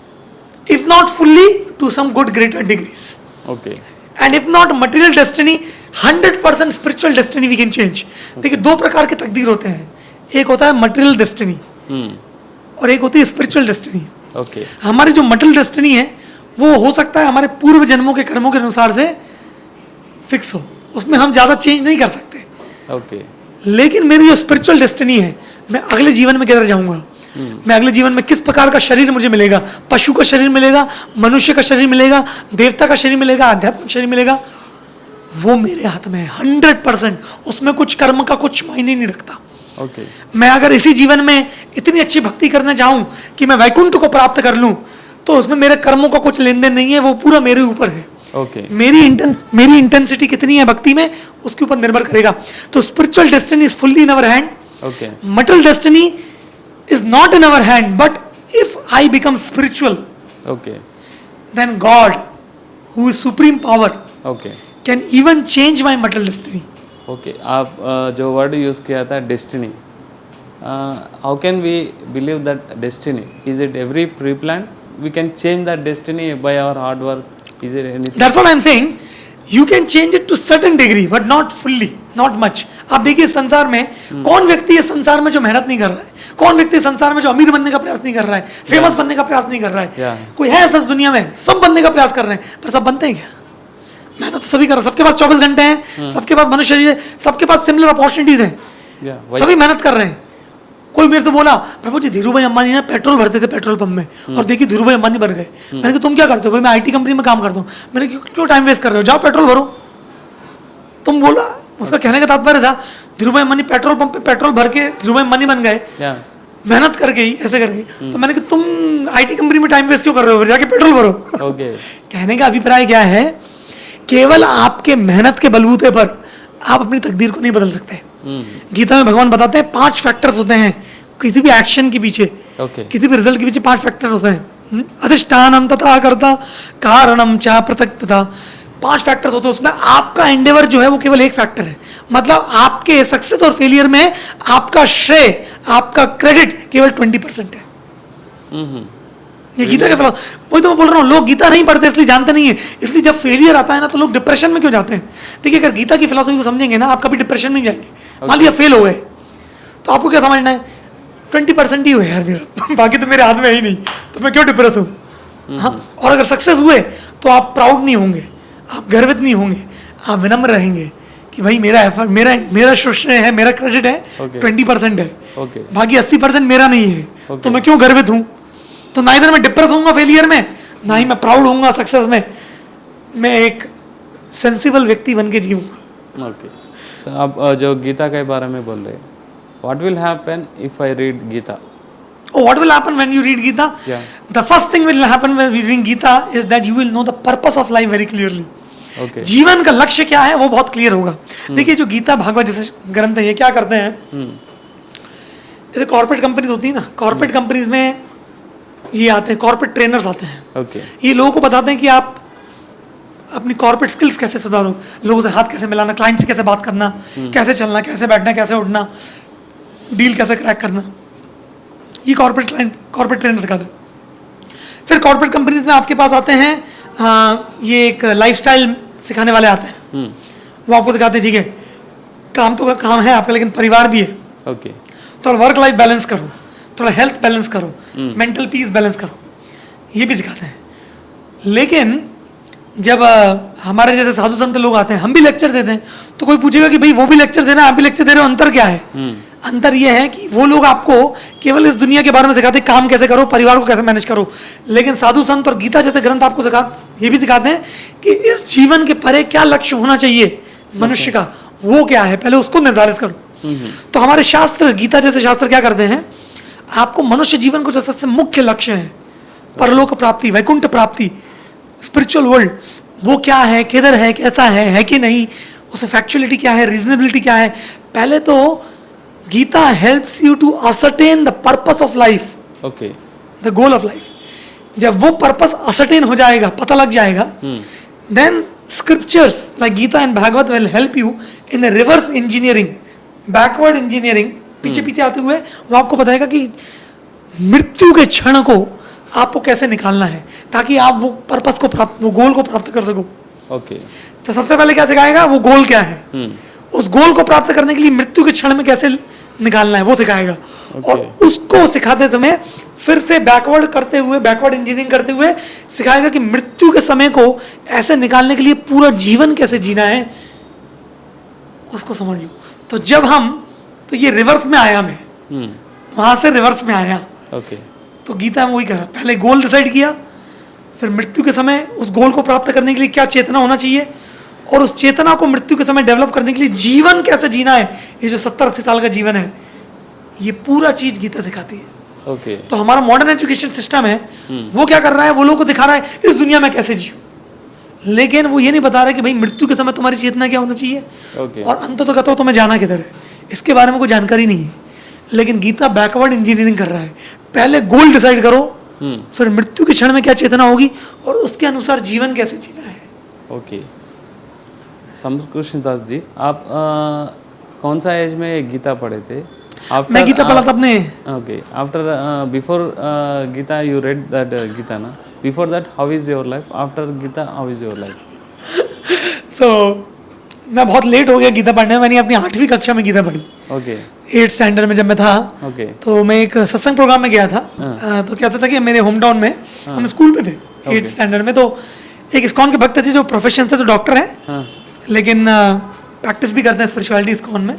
If not fully to some good greater degrees, okay. And if not material destiny 100% spiritual destiny we can change. देखिए दो प्रकार के तकदीर होते हैं, एक होता है मटेरियल डेस्टिनी और एक होती है स्पिरिचुअल डेस्टिनी। ओके। हमारी जो मटेरियल डेस्टिनी है वो हो सकता है हमारे पूर्व जन्मों के कर्मों के अनुसार से फिक्स हो, उसमें हम ज़्यादा चेंज नहीं कर सकते। ओके। लेकिन मेरी जो स्पिरिचुअल डेस्टिनी है, मैं अगले जीवन में किधर जाऊंगा, मैं अगले जीवन में किस प्रकार का शरीर मुझे मिलेगा, पशु का शरीर मिलेगा, मनुष्य का शरीर मिलेगा, देवता का शरीर मिलेगा, आध्यात्मिक शरीर मिलेगा, वो मेरे हाथ में है 100%। उसमें कुछ कर्म का कुछ मायने नहीं रखता। ओके। मैं अगर इसी जीवन में इतनी अच्छी भक्ति करना चाहूं कि मैं वैकुंठ को प्राप्त कर लूं, तो उसमें मेरे कर्मों का कुछ लेन देन नहीं है, वो पूरा मेरे ऊपर है। ओके। मेरी इंटेंसिटी कितनी है भक्ति में उसके ऊपर निर्भर करेगा। तो spiritual destiny is fully in our hand, okay. Material destiny is not in our hand, but if I become spiritual, okay. Then God who is supreme power okay. Can even change my material destiny. Okay. आप जो word use किया था destiny, how can we believe that destiny? Is it every pre plan? We can change that destiny by our hard work? Is it anything? That's what I'm saying. You can change it to certain degree, but not fully, not much. आप देखिए संसार में कौन व्यक्ति है संसार में जो मेहनत नहीं कर रहा है? कौन व्यक्ति है संसार में जो अमीर बनने का प्रयास नहीं कर रहा है, फेमस बनने का प्रयास नहीं कर रहा है? कोई है ऐसा दुनिया में? सब बनने का प्रयास कर रहे हैं, पर सब बनते हैं क्या? मेहनत तो सभी कर रहे हैं, सबके पास 24 घंटे हैं, सबके पास मनुष्य शरीर है, सबके पास सिमिलर अपॉर्चुनिटीज हैं, सभी मेहनत कर रहे हैं। कोई मेरे से बोला प्रभु जी धीरू भाई अंबानी ना पेट्रोल भरते थे पेट्रोल पंप में और देखिए धीरू भाई अंबानी भर गए। मैंने कहा तुम क्या करते हो? भाई मैं आईटी कंपनी में काम करता हूँ। मैंने कहा क्यों टाइम वेस्ट कर रहे हो, जाओ पेट्रोल भरो। तुम बोला, उसका कहने का तात्पर्य था धीरू भाई अंबानी पेट्रोल पंप पे पेट्रोल भर के धीरू भाई अंबानी बन गए, मेहनत करके ही, ऐसे करके। तो मैंने कहा तुम आईटी कंपनी में टाइम वेस्ट क्यों कर रहे हो, जाके पेट्रोल भरो। कहने का अभिप्राय क्या है, केवल आपके मेहनत के बलबूते पर आप अपनी तकदीर को नहीं बदल सकते। गीता में भगवान बताते हैं 5 फैक्टर्स होते हैं किसी भी एक्शन के पीछे, किसी भी रिजल्ट के पीछे 5 फैक्टर होते हैं। अधिष्ठानम तथा कर्ता कारणम च प्रत्यक्तता, 5 फैक्टर्स होते हैं। उसमें आपका एंडेवर जो है वो केवल एक फैक्टर है। मतलब आपके सक्सेस और फेलियर में आपका श्रेय, आपका क्रेडिट केवल 20% है। ये गीता के वही तो मैं बोल रहा हूँ, लोग गीता नहीं पढ़ते इसलिए जानते नहीं है। इसलिए जब फेलियर आता है ना तो लोग डिप्रेशन में क्यों जाते हैं? देखिए अगर गीता की फिलॉसफी को समझेंगे ना, आप कभी डिप्रेशन में जाएंगे। मान लिया फेल हो गए तो आपको क्या समझना है, 20% ही हुए यार मेरा, बाकी तो मेरे हाथ में है ही नहीं, तो मैं क्यों डिप्रेस हूँ। हाँ, और अगर सक्सेस हुए तो आप प्राउड नहीं होंगे, आप गर्वित नहीं होंगे, आप विनम्र रहेंगे कि भाई मेरा एफर्ट, मेरा श्रेय है, मेरा क्रेडिट है, 20% है, बाकी 80% मेरा नहीं है, तो मैं क्यों गर्वित हूँ। तो ना इधर मैं डिप्रेस होऊंगा फेलियर में, ना ही मैं प्राउड होऊंगा सक्सेस में, मैं एक सेंसिबल व्यक्ति बन के जीऊंगा। ओके। आप जो गीता के बारे में बोल रहे हैं, what will happen if I read Gita? Oh, what will happen when you read Gita? Yeah. The first thing will happen when we read Gita is that you will know the purpose of life very clearly. Okay. जीवन का लक्ष्य क्या है वो बहुत clear होगा। देखिए जो गीता भागवत जैसे ग्रंथ है ये क्या करते हैं, जैसे कॉर्पोरेट कंपनीज होती है ना, कॉर्पोरेट कंपनीज में ये आते हैं कॉर्पोरेट ट्रेनर्स आते हैं। ओके ये लोगों को बताते हैं कि आप अपनी कॉर्पोरेट स्किल्स कैसे सुधारो, लोगों से हाथ कैसे मिलाना, क्लाइंट से कैसे बात करना, कैसे चलना, कैसे बैठना, कैसे उठना, डील कैसे क्रैक करना, ये कॉर्पोरेट ट्रेनर सिखाते हैं। फिर कॉर्पोरेट कंपनीज में आपके पास आते हैं ये एक लाइफस्टाइल सिखाने वाले आते हैं। वो आपको सिखाते हैं ठीक है काम तो का काम है आपका, लेकिन परिवार भी है, ओके थोड़ा वर्क लाइफ बैलेंस करो, थोड़ा हेल्थ बैलेंस करो, मेंटल पीस बैलेंस करो, ये भी सिखाते हैं। लेकिन जब हमारे जैसे साधु संत लोग आते हैं, हम भी लेक्चर देते हैं, तो कोई पूछेगा कि भाई वो भी लेक्चर दे रहे हैं, आप भी लेक्चर दे रहे हो, अंतर क्या है? अंतर ये है कि वो लोग आपको केवल इस दुनिया के बारे में सिखाते हैं, काम कैसे करो, परिवार को कैसे मैनेज करो। लेकिन साधु संत और गीता जैसे ग्रंथ आपको ये भी सिखाते हैं कि इस जीवन के परे क्या लक्ष्य होना चाहिए मनुष्य का, वो क्या है, पहले उसको निर्धारित करो। तो हमारे शास्त्र, गीता जैसे शास्त्र क्या करते हैं, आपको मनुष्य जीवन को जो सबसे मुख्य लक्ष्य है, परलोक प्राप्ति, वैकुंठ प्राप्ति, स्पिरिचुअल वर्ल्ड, वो क्या है, किधर है, कैसा है कि नहीं, उसमें फैक्चुअलिटी क्या है, रीजनेबिलिटी क्या है। पहले तो Gita helps you to ascertain the purpose of life, okay the goal of life. जब वो पर्पस असर्टेन हो जाएगा, पता लग जाएगा, then scriptures like Gita and Bhagavat will help you in reverse engineering, backward engineering, पीछे पीछे आते हुए वो आपको बताएगा कि मृत्यु के क्षण को आपको कैसे निकालना है, ताकि आप वो पर्पस को प्राप्त, वो गोल को प्राप्त कर सको। ओके तो सबसे पहले क्या सिखाएगा, वो गोल क्या है, उस गोल को प्राप्त करने के लिए मृत्यु के क्षण में कैसे निकालना है वो सिखाएगा। और उसको सिखाते समय फिर से बैकवर्ड करते हुए, बैकवर्ड इंजीनियरिंग करते हुए सिखाएगा कि मृत्यु के समय को ऐसे निकालने के लिए पूरा जीवन कैसे जीना है, उसको समझ लो। तो जब हम, तो ये रिवर्स में आया, मैं वहां से रिवर्स में आया। ओके तो गीता में वही करा, पहले गोल डिसाइड किया, फिर मृत्यु के समय उस गोल को प्राप्त करने के लिए क्या चेतना होना चाहिए, और उस चेतना को मृत्यु के समय डेवलप करने के लिए जीवन कैसे जीना है, ये जो 70-80 साल का जीवन है, ये पूरा चीज गीता सिखाती है। ओके तो हमारा मॉडर्न एजुकेशन सिस्टम है, वो क्या कर रहा है, वो लोगों को दिखा रहा है इस दुनिया में कैसे जियो, लेकिन वो ये नहीं बता रहा है कि भाई मृत्यु के समय तुम्हारी चेतना क्या होना चाहिए, और अंततः तुम्हें जाना किधर है, इसके बारे में कोई जानकारी नहीं है। लेकिन गीता बैकवर्ड इंजीनियरिंग कर रहा है, पहले गोल डिसाइड करो, फिर मृत्यु के क्षण में क्या चेतना होगी, और उसके अनुसार जीवन कैसे जीना है। ओके कृष्णदास जी, आप कौन सा एज में गीता पढ़े थे? मैं गीता पढ़ा था अपने, okay after before Gita you read that Gita ना, before that how is your life, after Gita how is your life? तो मैं बहुत लेट हो गया गीता पढ़ने में, मैंने अपनी 8वीं कक्षा में गीता पढ़ी। ओके 8th स्टैंडर्ड में जब मैं था, तो मैं एक सत्संग प्रोग्राम में गया था। तो कैसा था कि मेरे होम टाउन में हम स्कूल पे थे 8th स्टैंडर्ड में, तो एक इस्कॉन के भक्त थे जो प्रोफेशन से तो डॉक्टर हैं, लेकिन प्रैक्टिस भी करते हैं स्पिरिचुअलिटी इस्कॉन में।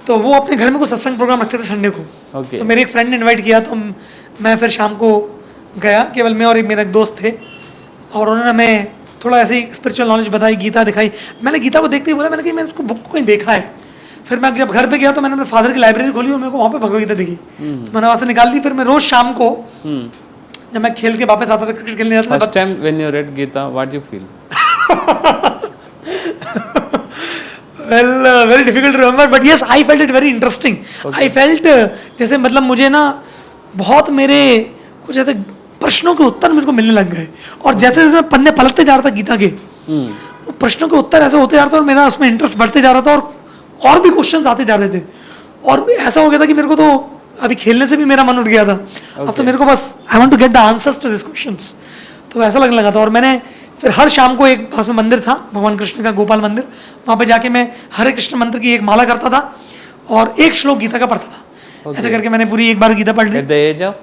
तो वो अपने घर में कुछ सत्संग प्रोग्राम रखते थे संडे को। तो मेरे एक फ्रेंड ने इन्वाइट किया, तो मैं फिर शाम को गया, केवल मैं और एक मेरा दोस्त थे, और उन्होंने हमें थोड़ा ऐसे ही स्पिरिचुअल नॉलेज बताई, गीता दिखाई। मैंने गीता को देखते ही बोला, मैंने कहा मैंने इसको बुक को कहीं देखा है। फिर मैं जब घर पे गया तो मैंने अपने फादर की लाइब्रेरी खोली और मेरे को वहाँ पे भगवद गीता दिखी, तो मैंने वहाँ से निकाल दी। फिर मैं रोज शाम को जब मैं खेल के वापस आता था, क्रिकेट खेलने जाता था, first time when you read Gita what you feel? Well very difficult to remember, but yes I felt it very interesting. I felt जैसे मतलब मुझे ना बहुत मेरे कुछ ऐसे प्रश्नों के उत्तर मेरे को मिलने लग गए, और जैसे जैसे मैं पन्ने पलटते जा रहा था गीता के, वो प्रश्नों के उत्तर ऐसे होते जा रहे थे और मेरा उसमें इंटरेस्ट बढ़ते जा रहा था, और भी क्वेश्चंस आते जा रहे थे, और ऐसा हो गया था कि मेरे को तो अभी खेलने से भी मेरा मन उठ गया था। अब तो मेरे को बस I want to get the answers to this questions, तो ऐसा लगने लगा था। और मैंने फिर हर शाम को, एक पास में मंदिर था भगवान कृष्ण का, गोपाल मंदिर, वहाँ पे जाके मैं हरे कृष्ण मंत्र की एक माला करता था और एक श्लोक गीता का पढ़ता था। ऐसे करके मैंने पूरी एक बार गीता पढ़ ली। At the age of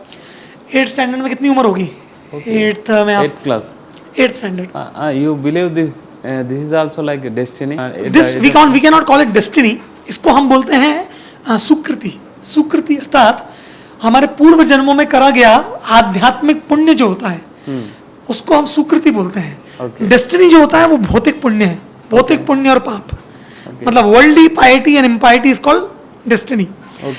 8th standard में कितनी उम्र होगी? 8th में, 8th class, 8th standard. You believe this is also like destiny? This we can not call it destiny, इसको हम बोलते हैं सुकृति। सुकृति अर्थात हमारे पूर्व जन्मों में करा गया आध्यात्मिक पुण्य जो होता है, उसको हम सुकृति बोलते हैं। डेस्टिनी जो होता है वो भौतिक पुण्य है, भौतिक पुण्य और पाप, मतलब worldly piety and impiety is called destiny.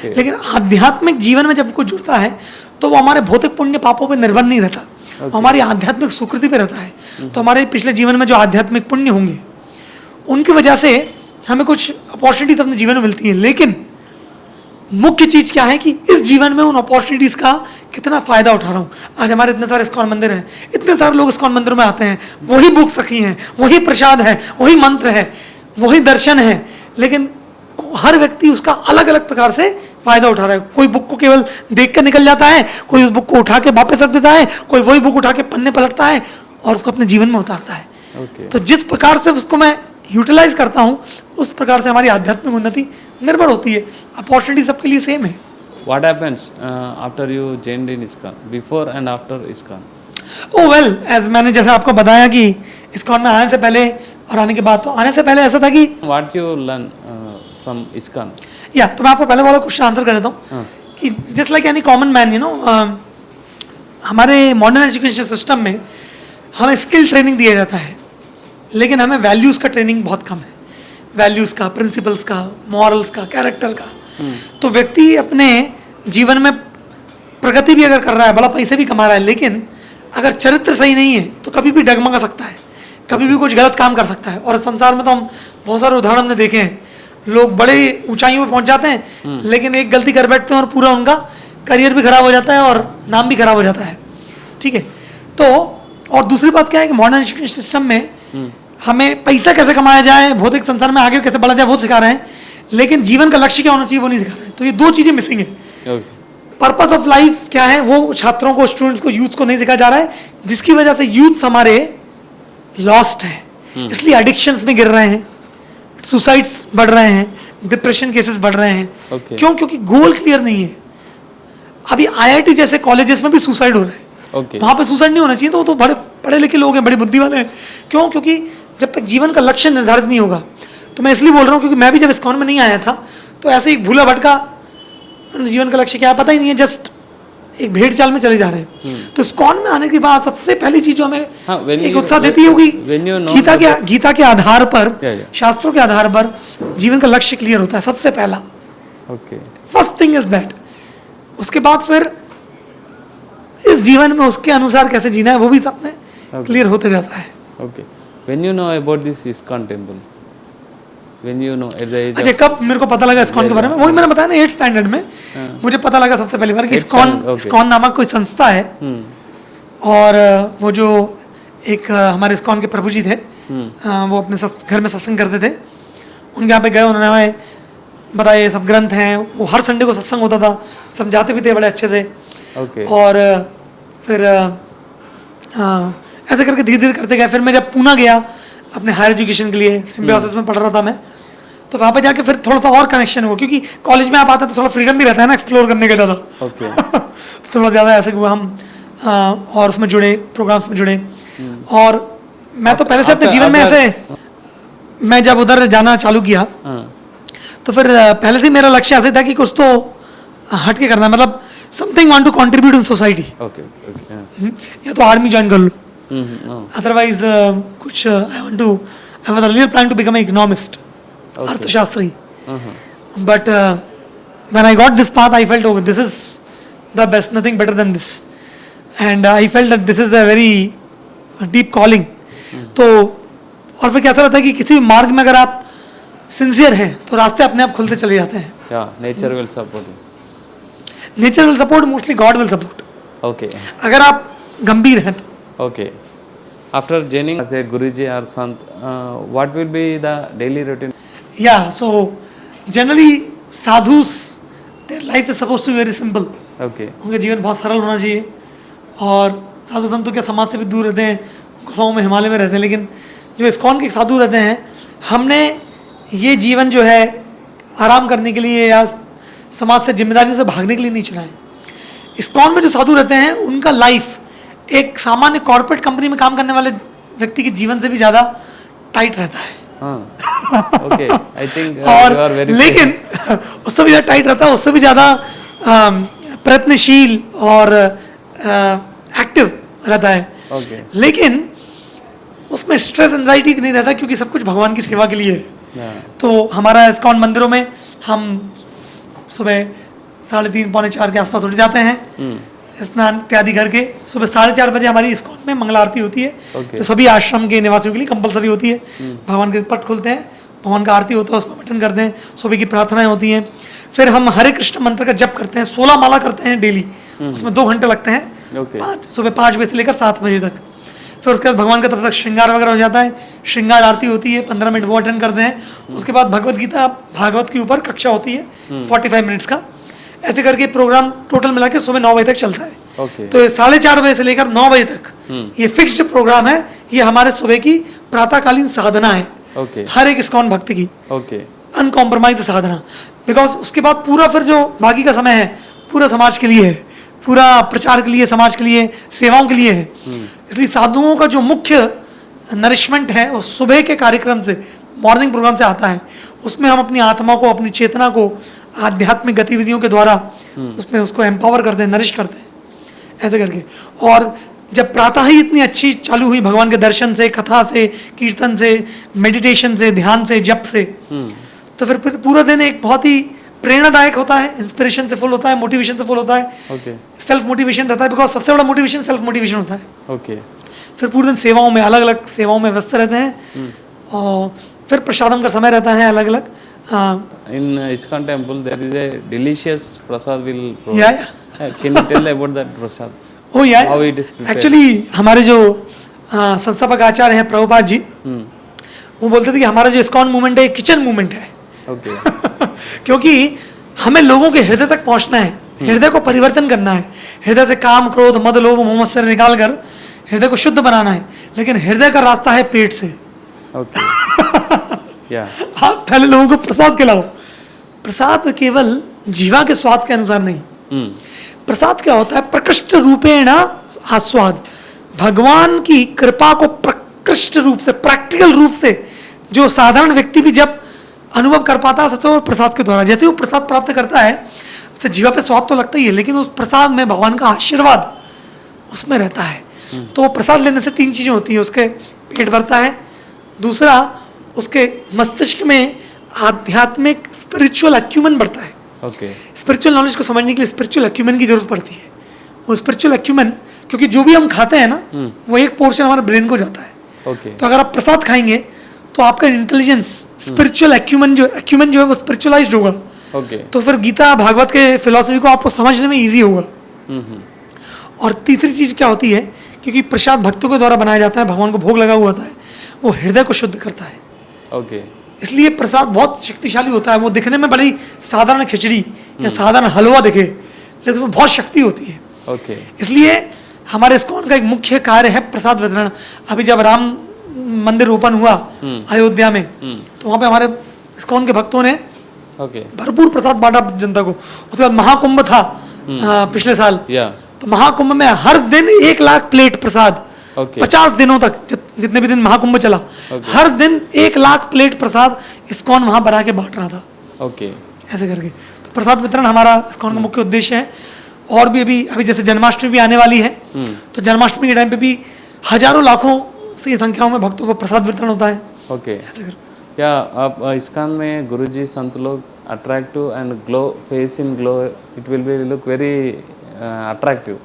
लेकिन आध्यात्मिक जीवन में जब कोई जुड़ता है तो वो हमारे भौतिक पुण्य पापों पर निर्भर नहीं रहता, हमारी आध्यात्मिक सुकृति पे रहता है। तो हमारे पिछले जीवन में जो आध्यात्मिक पुण्य होंगे उनकी वजह से हमें कुछ अपॉर्चुनिटीज अपने जीवन में मिलती हैं, लेकिन मुख्य चीज क्या है कि इस जीवन में उन अपॉर्चुनिटीज का कितना फायदा उठा रहा हूँ। आज हमारे इतने सारे इस्कॉन मंदिर हैं, इतने सारे लोग इस्कॉन मंदिरों में आते हैं, वही बुक्स रखी हैं, वही प्रसाद है, वही मंत्र है, वही दर्शन है, लेकिन हर व्यक्ति उसका अलग अलग प्रकार से फायदा उठा रहा है। कोई बुक को केवल देख कर निकल जाता है, कोई उस बुक को उठा के वापस रख देता है, कोई वही बुक उठा के पन्ने पलटता है और उसको अपने जीवन में उतारता है। तो जिस प्रकार से उसको मैं यूटिलाइज करता हूँ उस प्रकार से हमारी आध्यात्मिक उन्नति निर्भर होती है। अपॉर्चुनिटी सबके लिए सेम है। What happens after you joined in ISKCON? Before and after ISKCON? Oh well, as मैंने जैसे आपको बताया कि इस्कॉन में आने से पहले और आने के बाद, तो आने से पहले ऐसा था कि What you learn from ISKCON? या तो मैं आपको पहले वाला क्वेश्चन आंसर कर देता हूँ कि just like any common man, you know, हमारे मॉडर्न एजुकेशन सिस्टम में हमें स्किल ट्रेनिंग दिया जाता है, लेकिन हमें वैल्यूज़ का ट्रेनिंग बहुत कम है। वैल्यूज़ का, प्रिंसिपल्स का, मॉरल्स का, कैरेक्टर का। तो व्यक्ति अपने जीवन में प्रगति भी अगर कर रहा है, बड़ा पैसे भी कमा रहा है, लेकिन अगर चरित्र सही नहीं है तो कभी भी डगमगा सकता है, कभी भी कुछ गलत काम कर सकता है। और संसार में तो हम बहुत सारे उदाहरण हमने देखे हैं, लोग बड़े ऊंचाइयों में पहुंच जाते हैं लेकिन एक गलती कर बैठते हैं और पूरा उनका करियर भी खराब हो जाता है और नाम भी खराब हो जाता है। ठीक है, तो और दूसरी बात क्या है कि मॉडर्न एजुकेशन सिस्टम में हमें पैसा कैसे कमाया जाए, भौतिक संसार में आगे कैसे बढ़ा जाए वो सिखा रहे हैं, लेकिन जीवन का लक्ष्य क्या होना चाहिए वो नहीं सिखा रहे हैं। तो ये दो चीज़ें मिसिंग है। पर्पस ऑफ लाइफ क्या है वो छात्रों को, स्टूडेंट्स को, यूथ को नहीं सिखाया जा रहा है, जिसकी वजह से यूथ हमारे लॉस्ट है। इसलिए एडिक्शंस में गिर रहे हैं, सुसाइड्स बढ़ रहे हैं, डिप्रेशन केसेस बढ़ रहे हैं। क्यों? क्योंकि गोल क्लियर नहीं है। अभी आईआईटी जैसे कॉलेजेस में भी सुसाइड हो रहे हैं। वहां पे सुसाइड नहीं होना चाहिए, तो वो तो बड़े पढ़े लिखे लोग हैं, बड़े बुद्धि वाले हैं। क्यों? क्योंकि जब तक जीवन का लक्ष्य निर्धारित नहीं होगा। तो मैं इसलिए बोल रहा हूँ क्योंकि मैं भी जब इस्कॉन में नहीं आया था तो ऐसे ही भूला भटका, जीवन का लक्ष्य क्या है पता ही नहीं है, जस्ट एक भेड़ चाल में चले जा रहे हैं। तो इस्कॉन में आने के बाद सबसे पहली चीज जो हमें एक उत्साह देती होगी, गीता के आधार पर, शास्त्रों के आधार पर जीवन का लक्ष्य क्लियर होता है सबसे पहला। First thing is that. उसके बाद फिर इस जीवन में उसके अनुसार कैसे जीना है वो भी सब में क्लियर होते जाता है। When you know about this ISKCON temple, when you know at the age अच्छा, कब मेरे को पता लगा इस्कॉन के बारे में? वही मैंने बताया ना, 8th स्टैंडर्ड में मुझे पता लगा सबसे पहली बार कि इस्कॉन नामक कोई संस्था है। और वो जो एक हमारे इस्कॉन के प्रभु जी थे, वो अपने घर में सत्संग करते थे, उनके यहाँ पे गए, उन्होंने हमें बताया ये सब ग्रंथ हैं। वो हर संडे को सत्संग होता था, समझाते भी थे बड़े अच्छे से। और फिर ऐसे करके धीरे धीरे करते गए। फिर मैं जब पूना गया अपने हायर एजुकेशन के लिए, सिम्बियोसिस में पढ़ रहा था मैं, तो वहाँ पे जाके फिर थोड़ा सा और कनेक्शन हुआ, क्योंकि कॉलेज में आप आते हैं तो थोड़ा फ्रीडम भी रहता है ना एक्सप्लोर करने का ज़्यादा। तो थोड़ा ज़्यादा ऐसे हुआ हम और उसमें जुड़े, प्रोग्राम्स में जुड़े। और मैं तो पहले से अपने जीवन में ऐसे, मैं जब उधर जाना चालू किया तो फिर पहले से मेरा लक्ष्य ऐसे था कि कुछ तो हट के करना है, मतलब something want to contribute in society. या तो आर्मी ज्वाइन कर लो, अदरवाइज कुछ I was earlier plan to become economist, अर्थशास्त्री। But when I got this path I felt, oh this is the best, nothing better than this, and I felt that this is a very deep calling. तो और फिर कैसा रहता है कि किसी भी मार्ग में अगर आप सिंसियर हैं तो रास्ते अपने आप खुलते चले जाते हैं। Nature will support, nature will support, mostly God will support. अगर आप गंभीर हैं तो। After joining as a Guruji or Sant, what will be the daily routine? Yeah, so generally sadhus, their life is supposed to be very simple. उनका जीवन बहुत सरल होना चाहिए। और साधु संतों के समाज से भी दूर रहते हैं, गुफाओं में, हिमालय में रहते हैं। लेकिन जो इस्कॉन के साधु रहते हैं, हमने ये जीवन जो है आराम करने के लिए या समाज से जिम्मेदारियों से भागने के लिए नहीं चुना है। इस्कॉन में जो साधु रहते हैं उनका लाइफ एक सामान्य कॉर्पोरेट कंपनी में काम करने वाले व्यक्ति के जीवन से भी ज्यादा टाइट रहता है। I think, और लेकिन उससे भी ज्यादा टाइट रहता है, उससे भी ज्यादा प्रयत्नशील और एक्टिव रहता है। लेकिन उसमें स्ट्रेस एंजाइटी नहीं रहता, क्योंकि सब कुछ भगवान की सेवा के लिए है। तो हमारा इस्कॉन मंदिरों में हम सुबह 3:30 पौने 4 के आसपास उठ जाते हैं, स्नान इत्यादि करके। सुबह 4:30 बजे हमारी इस्कॉन में मंगला आरती होती है, तो सभी आश्रम के निवासियों के लिए कंपलसरी होती है। भगवान के पट खुलते हैं, भगवान का आरती होता है, उसमें अटेंड करते हैं। सुबह की प्रार्थनाएं होती हैं। फिर हम हरे कृष्ण मंत्र का जप करते हैं, 16 माला करते हैं डेली, उसमें 2 घंटे लगते हैं, सुबह 5 बजे से लेकर 7 बजे तक। फिर उसके बाद भगवान का तब तक श्रृंगार वगैरह हो जाता है, श्रृंगार आरती होती है, 15 मिनट वो अटेंड करते हैं। उसके बाद भगवत गीता भागवत के ऊपर कक्षा होती है 45 मिनट्स का। ऐसे करके प्रोग्राम टोटल मिला के सुबह 9 बजे तक चलता है। तो 4:30 बजे से लेकर 9 बजे तक ये फिक्स्ड प्रोग्राम है। ये हमारे सुबह की प्रातःकालीन साधना है हर एक इस्कॉन भक्त की, अनकॉम्प्रोमाइज साधना। बिकॉज उसके बाद पूरा फिर जो बाकी का समय है पूरा समाज के लिए है, पूरा प्रचार के लिए, समाज के लिए, सेवाओं के लिए है। इसलिए साधुओं का जो मुख्य नरिशमेंट है वो सुबह के कार्यक्रम से, मॉर्निंग प्रोग्राम से आता है। उसमें हम अपनी आत्मा को, अपनी चेतना को आध्यात्मिक गतिविधियों के द्वारा उसमें उसको एम्पावर करते हैं, नरिश करते हैं ऐसे करके। और जब प्रातः ही इतनी अच्छी चालू हुई भगवान के दर्शन से, कथा से, कीर्तन से, मेडिटेशन से, ध्यान से, जप से, तो फिर पूरा दिन एक बहुत ही प्रेरणादायक होता है, इंस्पिरेशन से फुल होता है, मोटिवेशन से फुल होता है, सेल्फ मोटिवेशन रहता है। बिकॉज सबसे बड़ा मोटिवेशन सेल्फ मोटिवेशन होता है। फिर पूरे दिन सेवाओं में, अलग अलग सेवाओं में व्यस्त रहते हैं। और फिर प्रसादम का समय रहता है अलग अलग। In ISKCON temple there is a delicious prasad will provide. Can you tell about that prasad? Oh yeah. How it is prepared? Actually हमारे जो संस्थापक आचार्य हैं प्रभुपाद जी, वो बोलते थे कि हमारा जो ISKCON मूवमेंट है किचन मूवमेंट है। क्योंकि हमें लोगों के हृदय तक पहुंचना है, हृदय को परिवर्तन करना है, हृदय से काम, क्रोध, मद, लोभ, मोह, मत्सर निकाल कर हृदय को शुद्ध बनाना है। लेकिन हृदय का रास्ता है पेट से। आप पहले लोगों को प्रसाद खिलाओ। प्रसाद केवल जीवा के स्वाद के अनुसार नहीं, प्रसाद क्या होता है? प्रकृष्ट रूपेण आस्वाद, भगवान की कृपा को प्रकृष्ट रूप से, प्रैक्टिकल रूप से जो साधारण व्यक्ति भी जब अनुभव कर पाता है सच, और प्रसाद के द्वारा जैसे वो प्रसाद प्राप्त करता है तो जीवा पे स्वाद तो लगता ही है, लेकिन उस प्रसाद में भगवान का आशीर्वाद उसमें रहता है। तो वो प्रसाद लेने से 3 चीजें होती है, उसके पेट भरता है, दूसरा उसके मस्तिष्क में आध्यात्मिक स्पिरिचुअल अक्यूमेन बढ़ता है। स्पिरिचुअल नॉलेज को समझने के लिए स्पिरिचुअल अक्यूमेन की जरूरत पड़ती है। वो स्पिरिचुअल अक्यूमेन, क्योंकि जो भी हम खाते हैं ना वो एक पोर्शन हमारे ब्रेन को जाता है। तो अगर आप प्रसाद खाएंगे तो आपका इंटेलिजेंस, स्पिरिचुअल अक्यूमेन जो है वो स्पिरिचुअलाइज्ड होगा। तो फिर गीता भागवत के फिलॉसफी को आपको समझने में इजी होगा। और तीसरी चीज क्या होती है, क्योंकि प्रसाद भक्तों के द्वारा बनाया जाता है, भगवान को भोग लगा हुआ होता है, वो हृदय को शुद्ध करता है। इसलिए प्रसाद बहुत शक्तिशाली होता है। वो दिखने में बड़ी साधारण खिचड़ी या साधारण हलवा दिखे, लेकिन उसमें बहुत शक्ति होती है। इसलिए हमारे ISKCON का एक मुख्य कार्य है प्रसाद वितरण। अभी जब राम मंदिर ओपन हुआ अयोध्या में, तो वहां पे हमारे ISKCON के भक्तों ने भरपूर प्रसाद बांटा जनता को। उसके बाद महाकुंभ था पिछले साल, तो महाकुंभ में हर दिन 1 लाख प्लेट प्रसाद, 50 दिनों तक, जितने भी दिन महाकुंभ चला, हर दिन 1 लाख प्लेट प्रसाद ISKCON वहां बना के बांट रहा था। ऐसे करके तो प्रसाद वितरण हमारा ISKCON का मुख्य उद्देश्य है। और भी अभी जैसे जन्माष्टमी भी आने वाली है, तो जन्माष्टमी के टाइम पे भी हजारों लाखों से संख्याओं में भक्तों को प्रसाद वितरण होता है। क्या आप ISKCON में गुरुजी संत लोग attractive and glow, face in glow, it will be look very attractive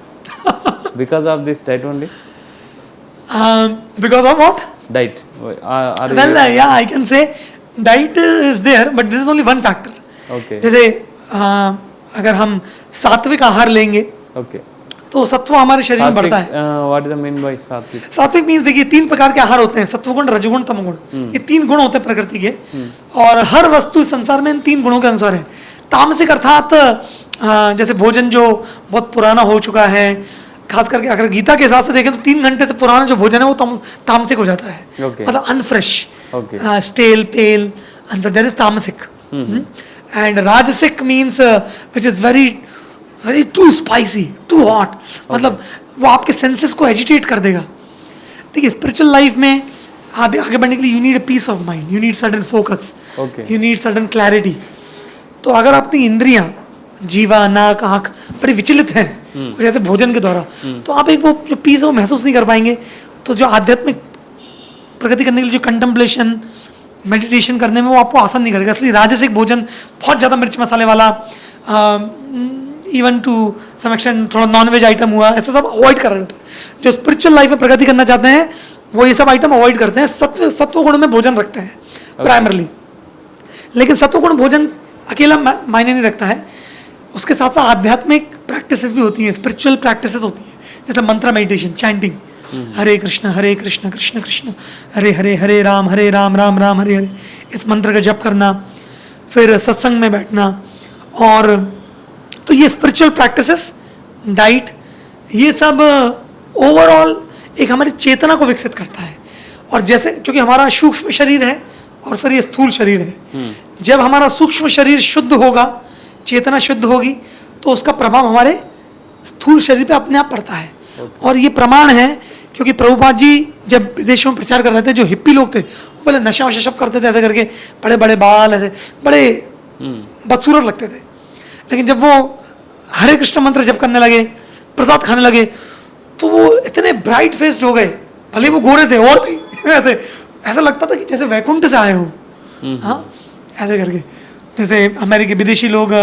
because of this diet only? Because of what? Diet. Well, yeah, I can say diet is there, but this is only one factor. जैसे अगर हम सात्विक आहार लेंगे, तो सत्व हमारे शरीर में बढ़ता है। What is the mean by सात्विक? सात्विक मीन्स देखिए 3 प्रकार के आहार होते हैं, सत्वगुण, रजोगुण, तमोगुण। ये 3 गुण होते हैं प्रकृति के, और हर वस्तु संसार में इन 3 गुणों के अनुसार है। तामसिक अर्थात जैसे भोजन जो बहुत पुराना हो चुका है, खास करके अगर गीता के हिसाब से देखें तो 3 घंटे से पुराना जो भोजन है वो तामसिक हो जाता है, मतलब unfresh, stale, pale, there is tamasic. And rajasic means which is very very too spicy, too hot, मतलब वो आपके सेंसेस को एजिटेट कर देगा। देखिए स्पिरिचुअल लाइफ में आगे बढ़ने के लिए you need a piece of mind, you need sudden focus, you need sudden clarity. तो अगर अपनी इंद्रियां, जीवा, नाक, आंख बड़ी विचलित हैं जैसे भोजन के द्वारा, तो आप एक वो जो पीस वो महसूस नहीं कर पाएंगे। तो जो आध्यात्मिक प्रगति करने के लिए जो कंटेम्पलेशन, मेडिटेशन करने में वो आपको आसान नहीं करेगा। इसलिए राजसिक भोजन, बहुत ज़्यादा मिर्च मसाले वाला, इवन टू सम एक्सटेंट थोड़ा नॉनवेज आइटम हुआ, ऐसा सब अवॉइड कर रहे होता है। जो स्पिरिचुअल लाइफ में प्रगति करना चाहते हैं वो ये सब आइटम अवॉइड करते हैं, सत्व गुण में भोजन रखते हैं प्राइमरली। लेकिन सत्व गुण भोजन अकेला मायने नहीं रखता है, उसके साथ साथ आध्यात्मिक प्रैक्टिसेस भी होती हैं, स्पिरिचुअल प्रैक्टिसेस होती हैं, जैसे मंत्र मेडिटेशन, चैंटिंग, हरे कृष्ण कृष्ण कृष्ण हरे हरे, हरे राम राम राम हरे हरे, इस मंत्र का जप करना, फिर सत्संग में बैठना, और तो ये स्पिरिचुअल प्रैक्टिसेस, डाइट, ये सब ओवरऑल एक हमारी चेतना को विकसित करता है। और जैसे क्योंकि हमारा सूक्ष्म शरीर है और फिर ये स्थूल शरीर है, जब हमारा सूक्ष्म शरीर शुद्ध होगा, चेतना शुद्ध होगी, तो उसका प्रभाव हमारे स्थूल शरीर पे अपने आप पड़ता है। और ये प्रमाण है, क्योंकि प्रभुपाद जी जब विदेशों में प्रचार कर रहे थे, जो हिप्पी लोग थे वो पहले नशा वशा सब करते थे, ऐसे करके बड़े बड़े बाल, ऐसे बड़े बदसूरत लगते थे, लेकिन जब वो हरे कृष्ण मंत्र जप करने लगे, प्रसाद खाने लगे, तो वो इतने ब्राइट फेस्ड हो गए, भले वो गोरे थे और भी ऐसे ऐसा लगता था कि जैसे वैकुंठ से आए हो। हाँ, ऐसे करके, जैसे अमेरिकी विदेशी लोग,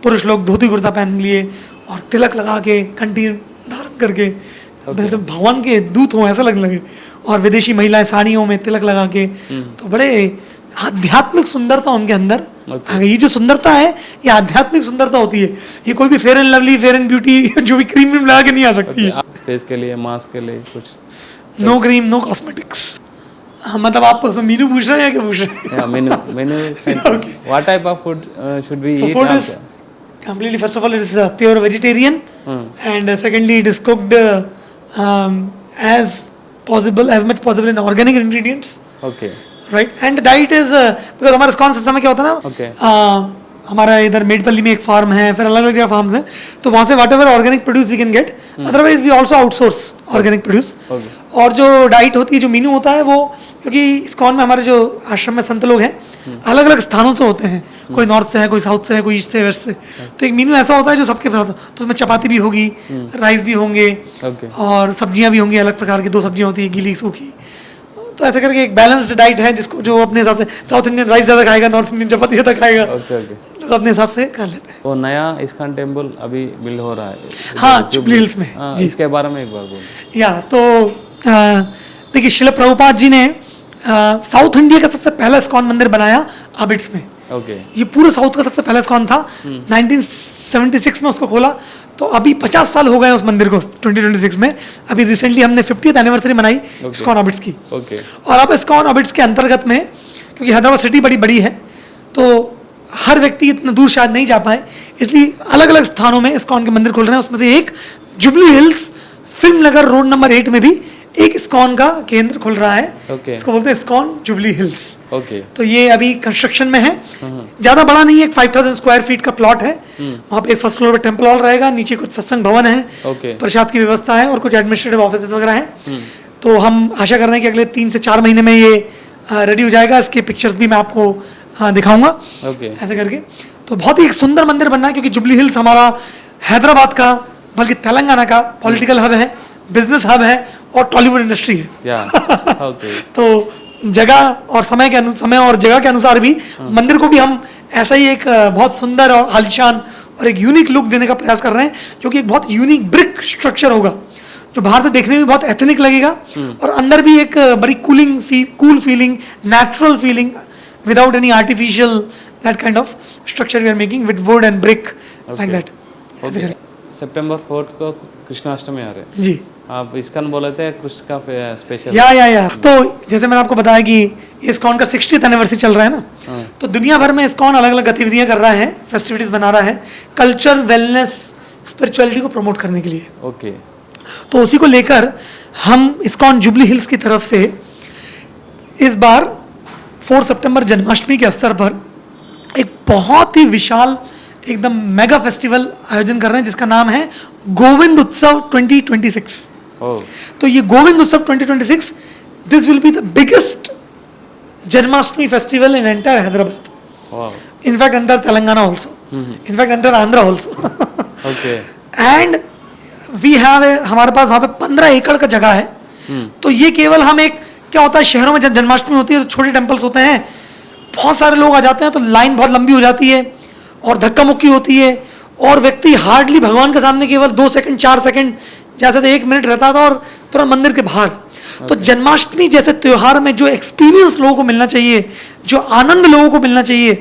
पुरुष लोग धोती कुर्ता पहन लिए और तिलक लगा के, कंठी धारण करके, जैसे भगवान के दूत हो ऐसा लगने लगे, और विदेशी महिलाएं साड़ियों में तिलक लगा के, तो बड़े आध्यात्मिक सुंदरता उनके अंदर आ गई। ये जो सुंदरता है, ये आध्यात्मिक सुंदरता होती है, ये कोई भी fair and lovely, fair and beauty जो भी क्रीम लगा के नहीं आ सकती है। फेस के लिए, मास्क के लिए कुछ? No cream, no cosmetics. मतलब आप मेनू पूछ रहे हैं या क्या पूछ रहे हैं? Menu what type of food should we eat? Food is completely, first of all, it is pure vegetarian, and secondly it is cooked as much possible in organic ingredients. Okay. Right, and diet is because हमारे ISKCON संस्था में क्या होता है ना, हमारा इधर मेडपल्ली में एक फार्म है, फिर अलग अलग जगह फार्म्स हैं, तो वहाँ से whatever organic produce we can get, otherwise we also outsource organic produce. और जो डाइट होती है, जो मेन्यू होता है, वो क्योंकि इस्कॉन में हमारे जो आश्रम में संत लोग हैं अलग अलग स्थानों से होते हैं, कोई नॉर्थ से है, कोई साउथ से है, कोई ईस्ट से, वेस्ट से, तो एक मेन्यू ऐसा होता है जो सबके साथ, तो उसमें चपाती भी होगी, राइस भी होंगे, और सब्जियां भी होंगी, अलग प्रकार की 2 सब्जियां होती है, गीली सूखी, तो ऐसे करके एक बैलेंस्ड डाइट है, जिसको जो अपने हिसाब से, साउथ इंडियन राइस ज़्यादा खाएगा, नॉर्थ इंडियन चपाती ज़्यादा खाएगा, लोग अपने हिसाब से कर लेते हैं। वो नया इस्कॉन टेम्पल अभी बिल्ड हो रहा है, हाँ, जुबली हिल्स में। जी, इसके बारे में एक बार बोलिए। या तो देखिए, श्रील प्रभुपाद जी ने साउथ इंडिया का सबसे पहला इस्कॉन मंदिर बनाया अबिड्स में। ये पूरे साउथ का सबसे पहला इस्कॉन था, 1976 में उसको खोला, तो अभी 50 साल हो गए उस मंदिर को 2026 में। अभी रिसेंटली हमने 50th एनिवर्सरी मनाई इस्कॉन ऑर्बिट्स की। और अब इस्कॉन ऑर्बिट्स के अंतर्गत में, क्योंकि हैदराबाद सिटी बड़ी बड़ी है, तो हर व्यक्ति इतना दूर शायद नहीं जा पाए, इसलिए अलग अलग स्थानों में इस्कॉन के मंदिर खुल रहे हैं। उसमें से एक जुबली हिल्स फिल्म नगर रोड नंबर 8 में भी एक इस्कॉन का केंद्र खुल रहा है। इसको बोलते हैं इस्कॉन जुबली हिल्स। तो ये अभी कंस्ट्रक्शन में है, ज्यादा बड़ा नहीं है, एक 5000 स्क्वायर फीट का प्लॉट है। वहाँ पे फर्स्ट फ्लोर पे टेम्पल हॉल रहेगा, नीचे कुछ सत्संग भवन है, प्रसाद की व्यवस्था है, और कुछ एडमिनिस्ट्रेटिव ऑफिस वगैरह हैं। तो हम आशा कर रहे हैं कि अगले 3 से 4 महीने में ये रेडी हो जाएगा। इसके पिक्चर्स भी मैं आपको दिखाऊंगा ऐसे करके। तो बहुत ही एक सुंदर मंदिर बनना है, क्योंकि जुबली हिल्स हमारा हैदराबाद का, बल्कि तेलंगाना का पॉलिटिकल हब है, बिजनेस हब है, और टॉलीवुड इंडस्ट्री है। तो जगह और समय और जगह के अनुसार भी मंदिर को भी हम ऐसा ही एक बहुत सुंदर और आलीशान और एक यूनिक लुक देने का प्रयास कर रहे हैं, जो कि एक बहुत यूनिक ब्रिक स्ट्रक्चर होगा, जो बाहर से देखने में बहुत एथनिक लगेगा, और अंदर भी एक बड़ी cool feeling, natural feeling, without any artificial, that kind of structure we are making with wood and brick, like that. सितंबर 4 को कृष्णाष्टमी आ रहे हैं जी, आप इस्कॉन बोले थे, कृष्ण का स्पेशल या तो जैसे मैंने आपको बताया कि इस्कॉन का 60th एनिवर्सरी चल रहा है ना, तो दुनिया भर में इस्कॉन अलग अलग गतिविधियां कर रहा है, फेस्टिविटीज बना रहा है, कल्चर, वेलनेस, स्पिरिचुअलिटी को प्रमोट करने के लिए। तो उसी को लेकर हम इस्कॉन जुबली हिल्स की तरफ से इस बार 4 सितंबर जन्माष्टमी के अवसर पर एक बहुत ही विशाल, एकदम मेगा फेस्टिवल आयोजन कर रहे हैं, जिसका नाम है गोविंद उत्सव 2026। तो ये Govind Utsav 2026, this will be the biggest Janmashtami festival in entire Hyderabad, in fact under Telangana also, in fact under Andhra also. And we have, हमारे पास वहाँ पे 15 एकड़ का जगह है। तो ये केवल हम एक, क्या होता है शहरों में जब जन्माष्टमी होती है तो छोटे टेम्पल्स होते हैं, बहुत सारे लोग आ जाते हैं, तो लाइन बहुत लंबी हो जाती है और धक्का मुक्की होती है, और व्यक्ति हार्डली भगवान के सामने केवल 2 सेकंड 4 सेकंड, जैसे तो 1 मिनट रहता था, और तुरंत मंदिर के बाहर। तो जन्माष्टमी जैसे त्योहार में जो एक्सपीरियंस लोगों को मिलना चाहिए, जो आनंद लोगों को मिलना चाहिए,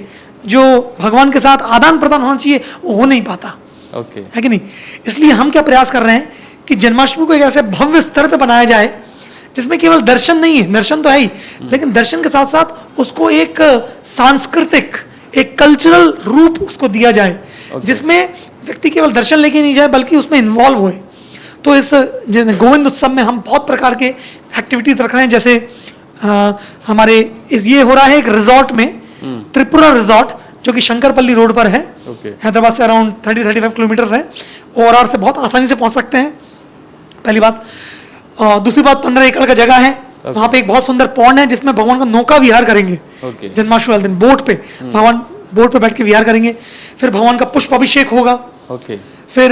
जो भगवान के साथ आदान प्रदान होना चाहिए वो हो नहीं पाता, ओके, है कि नहीं। इसलिए हम क्या प्रयास कर रहे हैं कि जन्माष्टमी को एक ऐसे भव्य स्तर पे बनाया जाए जिसमें केवल दर्शन नहीं है, दर्शन तो है ही, लेकिन दर्शन के साथ साथ उसको एक सांस्कृतिक, एक कल्चरल रूप उसको दिया जाए, जिसमें व्यक्ति केवल दर्शन लेके नहीं जाए बल्कि उसमें इन्वॉल्व होए। तो इस गोविंद उत्सव में हम बहुत प्रकार के एक्टिविटीज रख रहे हैं, जैसे हमारे ये हो रहा है एक रिजॉर्ट में, त्रिपुरा रिजॉर्ट, जो कि शंकरपल्ली रोड पर है, हैदराबाद से अराउंड 30-35 किलोमीटर है, ORR से बहुत आसानी से पहुंच सकते हैं, पहली बात। दूसरी बात, 15 एकड़ का जगह है, वहां पे एक बहुत सुंदर पॉन्ड है जिसमें भगवान का नौका विहार करेंगे जन्माष्टमी वाले दिन, बोट पे भगवान बोट पे बैठ के विहार करेंगे। फिर भगवान का पुष्प अभिषेक होगा, फिर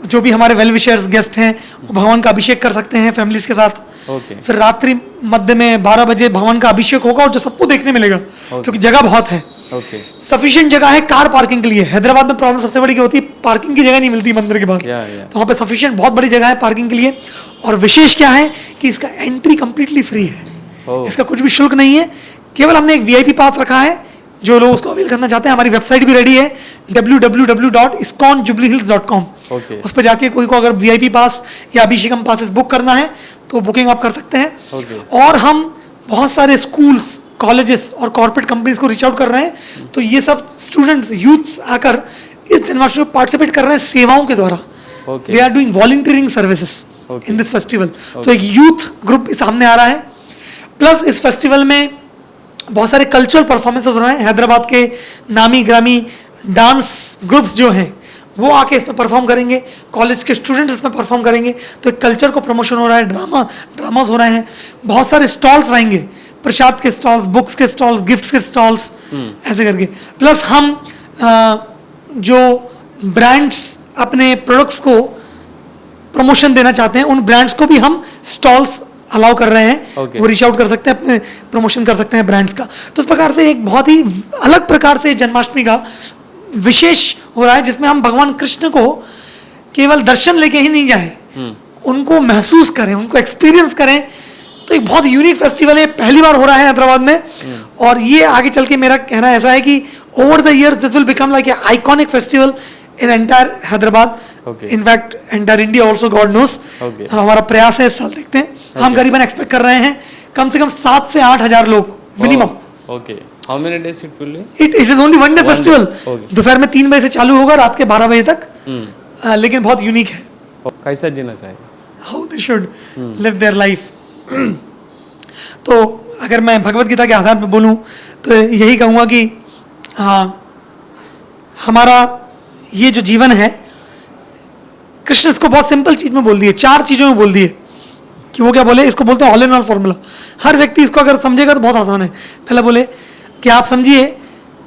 जो भी हमारे वेल विशर्स गेस्ट हैं वो भगवान का अभिषेक कर सकते हैं फैमिलीज के साथ। फिर रात्रि मध्य में 12 बजे भगवान का अभिषेक होगा और जो सबको देखने मिलेगा, क्योंकि जगह बहुत है, सफिशिएंट जगह है कार पार्किंग के लिए। हैदराबाद में प्रॉब्लम सबसे बड़ी क्या होती है, पार्किंग की जगह नहीं मिलती मंदिर के बाहर, तो वहाँ पे सफिशिएंट बहुत बड़ी जगह है पार्किंग के लिए। और विशेष क्या है कि इसका एंट्री कंप्लीटली फ्री है, इसका कुछ भी शुल्क नहीं है, केवल हमने एक VIP पास रखा है, जो लोग उसको अवेल करना चाहते हैं। हमारी वेबसाइट भी रेडी है, www.iskonjubileehills.com, उस पर जाके कोई को अगर VIP पास या अभिषेकम पासेस बुक करना है तो बुकिंग आप कर सकते हैं। और हम बहुत सारे स्कूल्स, कॉलेजेस और कॉर्पोरेट कंपनीज को रीच आउट कर रहे हैं, तो ये सब स्टूडेंट्स, यूथ्स आकर इस जन्माष्टमी में पार्टिसिपेट कर रहे हैं सेवाओं के द्वारा। They are doing volunteering services in this festival. तो एक यूथ ग्रुप भी सामने आ रहा है, प्लस इस फेस्टिवल में बहुत सारे कल्चरल परफॉर्मेंसेस हो रहे हैं। हैदराबाद के नामी ग्रामी डांस ग्रुप्स जो हैं वो आके इसमें परफॉर्म करेंगे, कॉलेज के स्टूडेंट्स इसमें परफॉर्म करेंगे, तो एक कल्चर को प्रमोशन हो रहा है, ड्रामास हो रहे हैं, बहुत सारे स्टॉल्स रहेंगे, प्रसाद के स्टॉल्स, बुक्स के स्टॉल्स, गिफ्ट्स के स्टॉल्स, ऐसे करके। प्लस हम जो ब्रांड्स अपने प्रोडक्ट्स को प्रमोशन देना चाहते हैं, उन ब्रांड्स को भी हम स्टॉल्स अलाउ कर रहे हैं, वो रीच आउट कर सकते हैं, अपने प्रमोशन कर सकते हैं ब्रांड्स का। तो इस प्रकार से एक बहुत ही अलग प्रकार से जन्माष्टमी का विशेष हो रहा है, जिसमें हम भगवान कृष्ण को केवल दर्शन लेके ही नहीं जाएं, उनको महसूस करें, उनको एक्सपीरियंस करें। तो एक बहुत यूनिक फेस्टिवल है, पहली बार हो रहा है हैदराबाद में, और ये आगे चल के मेरा कहना ऐसा है कि over the year this will become like a iconic festival in entire Hyderabad, in fact entire India also, God knows. हमारा प्रयास है इस साल, देखते हैं। हम करीबन एक्सपेक्ट कर रहे हैं कम से कम 7 से 8 हजार लोग minimum. How many days it will be? It is only one day festival. दोपहर में 3 बजे से चालू होगा, रात के 12 बजे तक, लेकिन बहुत यूनिक है। कैसा जीना चाहिए? How they should live their life. तो अगर मैं भगवत गीता के आधार पर बोलूं तो यही कहूंगा कि हमारा ये जो जीवन है, कृष्ण इसको बहुत सिंपल चीज में बोल दिए, 4 चीजों में बोल दिए कि वो क्या बोले, इसको बोलते हैं ऑल इन ऑल फॉर्मूला। हर व्यक्ति इसको अगर समझेगा तो बहुत आसान है। पहले बोले कि आप समझिए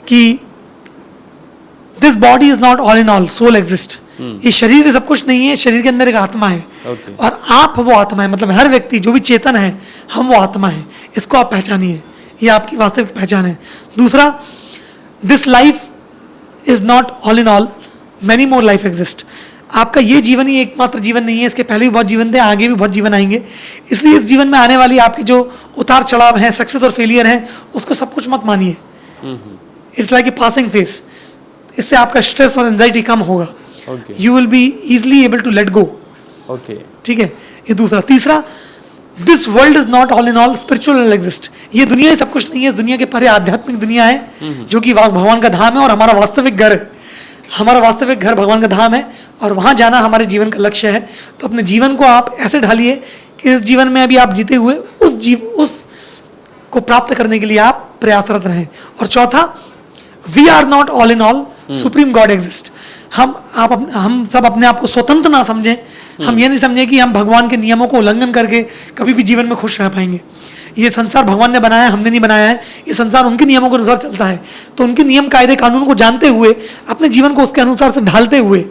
कि this body is not all in all, soul exist. ये शरीर सब कुछ नहीं है, शरीर के अंदर एक आत्मा है, और आप वो आत्मा है, मतलब हर व्यक्ति जो भी चेतन है, हम वो आत्मा है। इसको आप पहचानिए, ये आपकी वास्तविक पहचान है। दूसरा, this life is not all in all, many more life exist. आपका ये जीवन ही एकमात्र जीवन नहीं है, इसके पहले भी बहुत जीवन थे, आगे भी बहुत जीवन आएंगे। इसलिए इस जीवन में आने वाली आपकी जो उतार चढ़ाव है, सक्सेस और फेलियर है, उसको सब कुछ मत मानिए। It's like a passing phase. इससे आपका स्ट्रेस और एंजाइटी कम होगा, you will be easily able to let go. ठीक है, ये दूसरा। तीसरा, this world is not all in all, spiritual exist. ये दुनिया ही सब कुछ नहीं है, इस दुनिया के परे आध्यात्मिक दुनिया है, जो कि भगवान का धाम है, और हमारा वास्तविक घर है। हमारा वास्तविक घर भगवान का धाम है, और वहां जाना हमारे जीवन का लक्ष्य है। तो अपने जीवन को आप ऐसे ढालिए कि इस जीवन में अभी आप जीते हुए उस को प्राप्त करने के लिए आप प्रयासरत रहें। और चौथा, we are not all in all, supreme God exist. हम सब अपने आप को स्वतंत्र ना समझें। हम ये नहीं समझें कि हम भगवान के नियमों को उल्लंघन करके कभी भी जीवन में खुश रह पाएंगे। ये संसार भगवान ने बनाया है, हमने नहीं बनाया है। ये संसार उनके नियमों के अनुसार चलता है, तो उनके नियम कायदे कानून को जानते हुए, अपने जीवन को उसके अनुसार से ढालते हुए,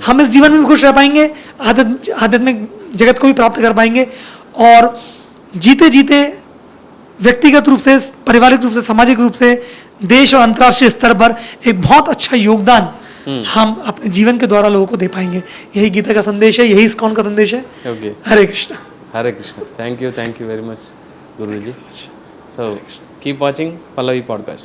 हम इस जीवन में भी खुश रह पाएंगे, आध्यात्मिक जगत को भी प्राप्त कर पाएंगे, और जीते जीते व्यक्तिगत रूप से, पारिवारिक रूप से, सामाजिक रूप से, देश और अंतर्राष्ट्रीय स्तर पर एक बहुत अच्छा योगदान हम अपने जीवन के द्वारा लोगों को दे पाएंगे। यही गीता का संदेश है, यही इस्कॉन का संदेश है। Hare Krishna. Hare Krishna. Thank you very much Guruji. So keep watching Pallavi podcast.